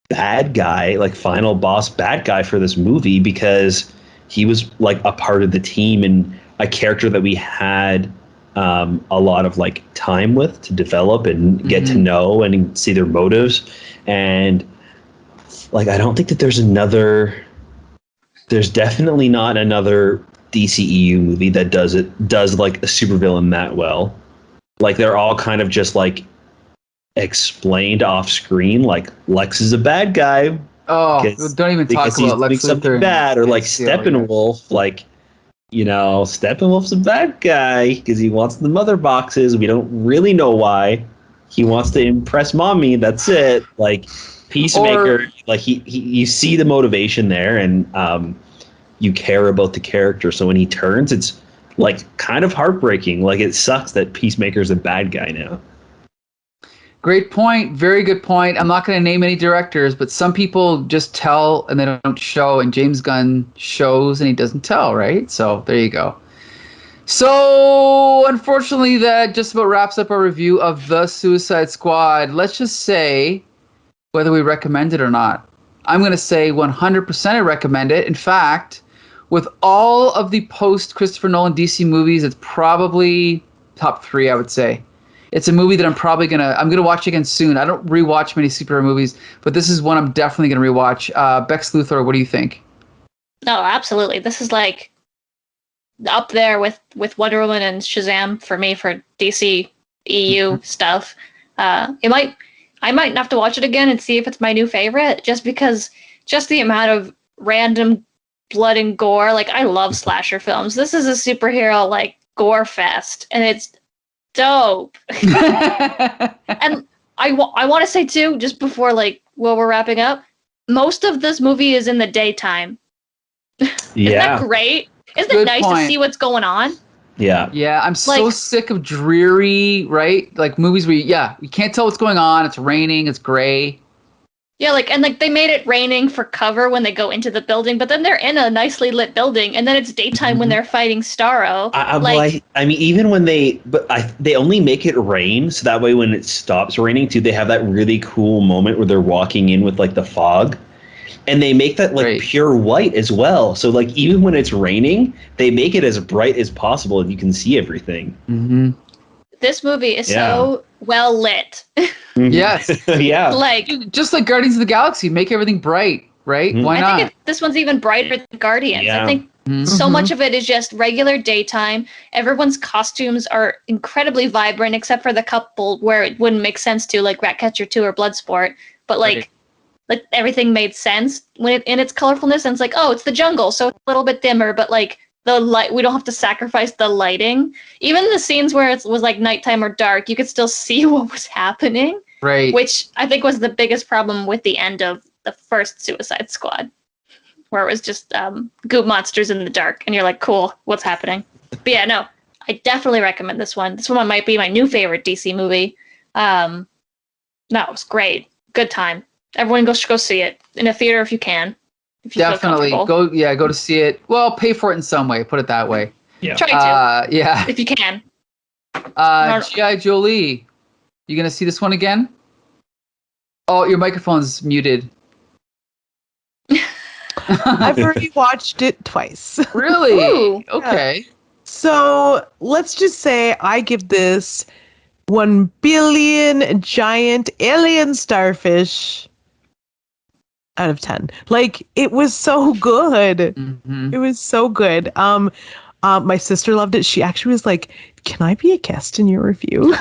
bad guy, like final boss bad guy for this movie, because he was like a part of the team and a character that we had a lot of like time with to develop and get to know and see their motives. And like, I don't think that there's definitely not another DCEU movie that does like a supervillain that well. Like, they're all kind of just like explained off screen, like Lex is a bad guy. Oh, don't even talk about Lex Luthor bad, or like Steppenwolf, like, you know, Steppenwolf's a bad guy because he wants the mother boxes. We don't really know why. He wants to impress mommy. That's it. Like, Peacemaker, like you see the motivation there, and you care about the character. So when he turns, it's like kind of heartbreaking. Like, it sucks that Peacemaker's a bad guy now. Great point. Very good point. I'm not going to name any directors, but some people just tell and they don't show, and James Gunn shows and he doesn't tell, right? So there you go. So unfortunately, that just about wraps up our review of The Suicide Squad. Let's just say whether we recommend it or not. I'm going to say 100% I recommend it. In fact, with all of the post-Christopher Nolan DC movies, it's probably top 3, I would say. It's a movie that I'm gonna watch again soon. I don't rewatch many superhero movies, but this is one I'm definitely gonna rewatch. Bex Luthor, what do you think? No, absolutely. This is like up there with Wonder Woman and Shazam for me for DC EU stuff. I might have to watch it again and see if it's my new favorite, just because just the amount of random blood and gore. Like, I love slasher films. This is a superhero like gore fest, and it's dope. And I want to say too, just before we're wrapping up, most of this movie is in the daytime. Isn't that great? Isn't it nice to see what's going on? Yeah, I'm so sick of dreary, right? Like, movies where you can't tell what's going on. It's raining, it's gray. Yeah, they made it raining for cover when they go into the building, but then they're in a nicely lit building, and then it's daytime when they're fighting Starro. I mean, even when they only make it rain, so that way when it stops raining too, they have that really cool moment where they're walking in with like the fog, and they make that pure white as well. So like, even when it's raining, they make it as bright as possible, and you can see everything. Mm-hmm. This movie is so well lit. Yes. Yeah. Like, just like Guardians of the Galaxy, make everything bright, right? Why not? I think this one's even brighter than Guardians. Yeah. I think So much of it is just regular daytime. Everyone's costumes are incredibly vibrant, except for the couple where it wouldn't make sense to, like Ratcatcher 2 or Bloodsport. But like everything made sense when in its colorfulness, and it's like, oh, it's the jungle, so it's a little bit dimmer, but like the light, we don't have to sacrifice the lighting. Even the scenes where it was like nighttime or dark, you could still see what was happening. Right. Which I think was the biggest problem with the end of the first Suicide Squad, where it was just goop monsters in the dark, and you're like, cool, what's happening? But yeah, no, I definitely recommend this one. This one might be my new favorite DC movie. No, it was great. Good time. Everyone go see it in a theater if you can. If you Definitely feel go to see it. Well, pay for it in some way. Put it that way. Yeah. Try to. Yeah. If you can. G.I. Jolie. You gonna see this one again? Oh, your microphone's muted. I've already watched it twice. Really? Ooh. Okay. So let's just say I give this 1 billion giant alien starfish out of 10. Like, it was so good. Mm-hmm. It was so good. My sister loved it. She actually was like, "Can I be a guest in your review?"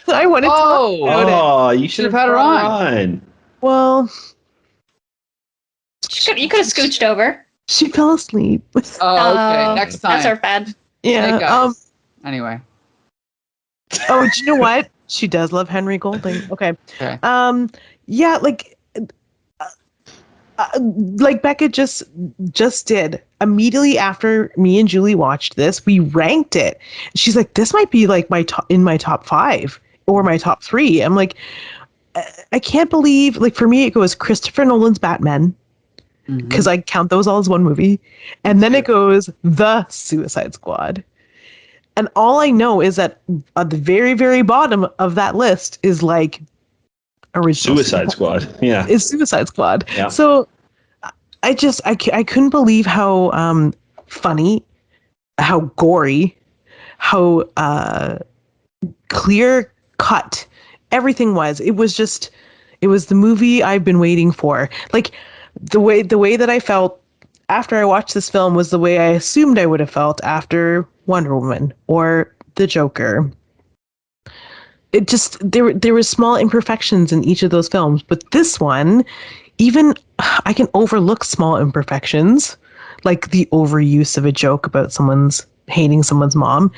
I wanted to talk about it. Oh, you should have had her on. Well, You could have scooched over. she fell asleep. Oh, okay. Next time. That's our bad. Yeah. Hey, guys. Anyway. Oh, do you know what? She does love Henry Golding. Okay. Yeah, like Becca just did. Immediately after me and Julie watched this, we ranked it. She's like, "This might be like my top 5 or my top 3." I'm like, I can't believe. Like, for me, it goes Christopher Nolan's Batman, because I count those all as one movie, and then it goes The Suicide Squad. And all I know is that at the very, very bottom of that list is like original Suicide Squad. Yeah. Is Suicide Squad. Yeah. So I couldn't believe how funny, how gory, how clear cut everything was. It was the movie I've been waiting for. Like, the way that I felt after I watched this film was the way I assumed I would have felt after Wonder Woman or The Joker. It just, there were small imperfections in each of those films, but this one, even I can overlook small imperfections, like the overuse of a joke about hating someone's mom,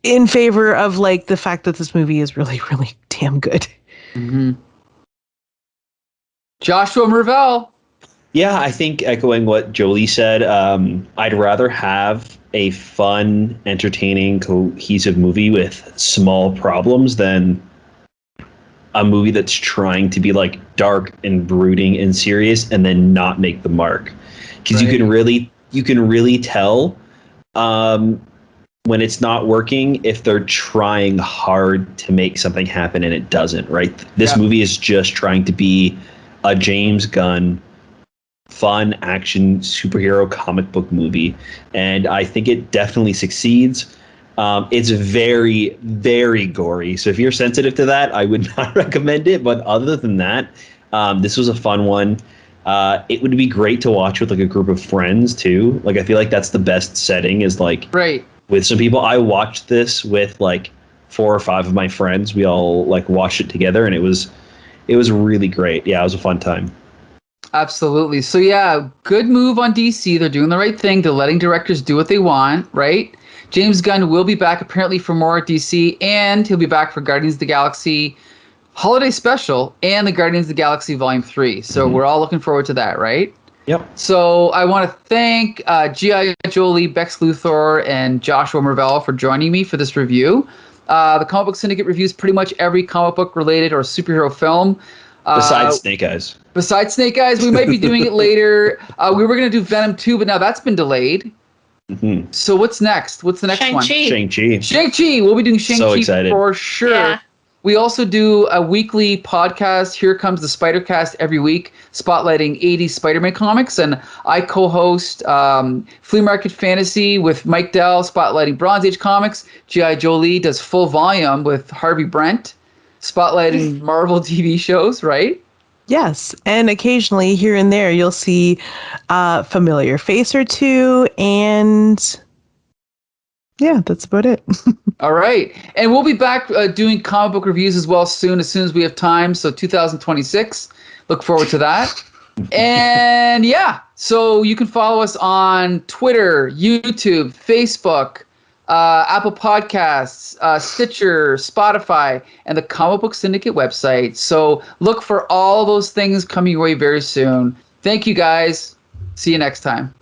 in favor of like the fact that this movie is really, really damn good. Mm-hmm. Joshua Mervell. Yeah, I think echoing what Jolie said, I'd rather have a fun, entertaining, cohesive movie with small problems than a movie that's trying to be like dark and brooding and serious and then not make the mark. Because you can really tell when it's not working if they're trying hard to make something happen and it doesn't, right? This movie is just trying to be a James Gunn fun action superhero comic book movie, and I think it definitely succeeds. It's very, very gory, so if you're sensitive to that, I would not recommend it. But other than that, this was a fun one. It would be great to watch with like a group of friends too. Like, I feel like that's the best setting, is like with some people. I watched this with like 4 or 5 of my friends. We all like watched it together, and it was really great. Yeah, it was a fun time. Absolutely. So yeah, good move on DC. They're doing the right thing. They're letting directors do what they want, right? James Gunn will be back apparently for more at DC, and he'll be back for Guardians of the Galaxy Holiday Special and the Guardians of the Galaxy Volume 3. So we're all looking forward to that, right? Yep. So I want to thank G.I. Jolie, Bex Luthor, and Joshua Mervell for joining me for this review. The Comic Book Syndicate reviews pretty much every comic book related or superhero film. Besides Snake Eyes. We might be doing it later. We were going to do Venom 2, but now that's been delayed. Mm-hmm. So what's next? What's the next one? Shang-Chi. We'll be doing Shang-Chi for sure. Yeah. We also do a weekly podcast, Here Comes the Spider-Cast, every week, spotlighting 80s Spider-Man comics. And I co-host Flea Market Fantasy with Mike Dell, spotlighting Bronze Age comics. G.I. Jolie does Full Volume with Harvey Brent, spotlighting Marvel TV shows, right? Yes, and occasionally here and there you'll see a familiar face or two, and yeah, that's about it. All right. And we'll be back doing comic book reviews as well soon as we have time. So 2026. Look forward to that. And yeah, so you can follow us on Twitter, YouTube, Facebook, Apple Podcasts, Stitcher, Spotify, and the Comic Book Syndicate website. So look for all those things coming your way very soon. Thank you, guys. See you next time.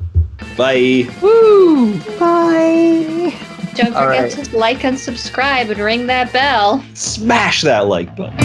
Bye. Woo! Bye. Don't All forget right. to like and subscribe and ring that bell. Smash that like button.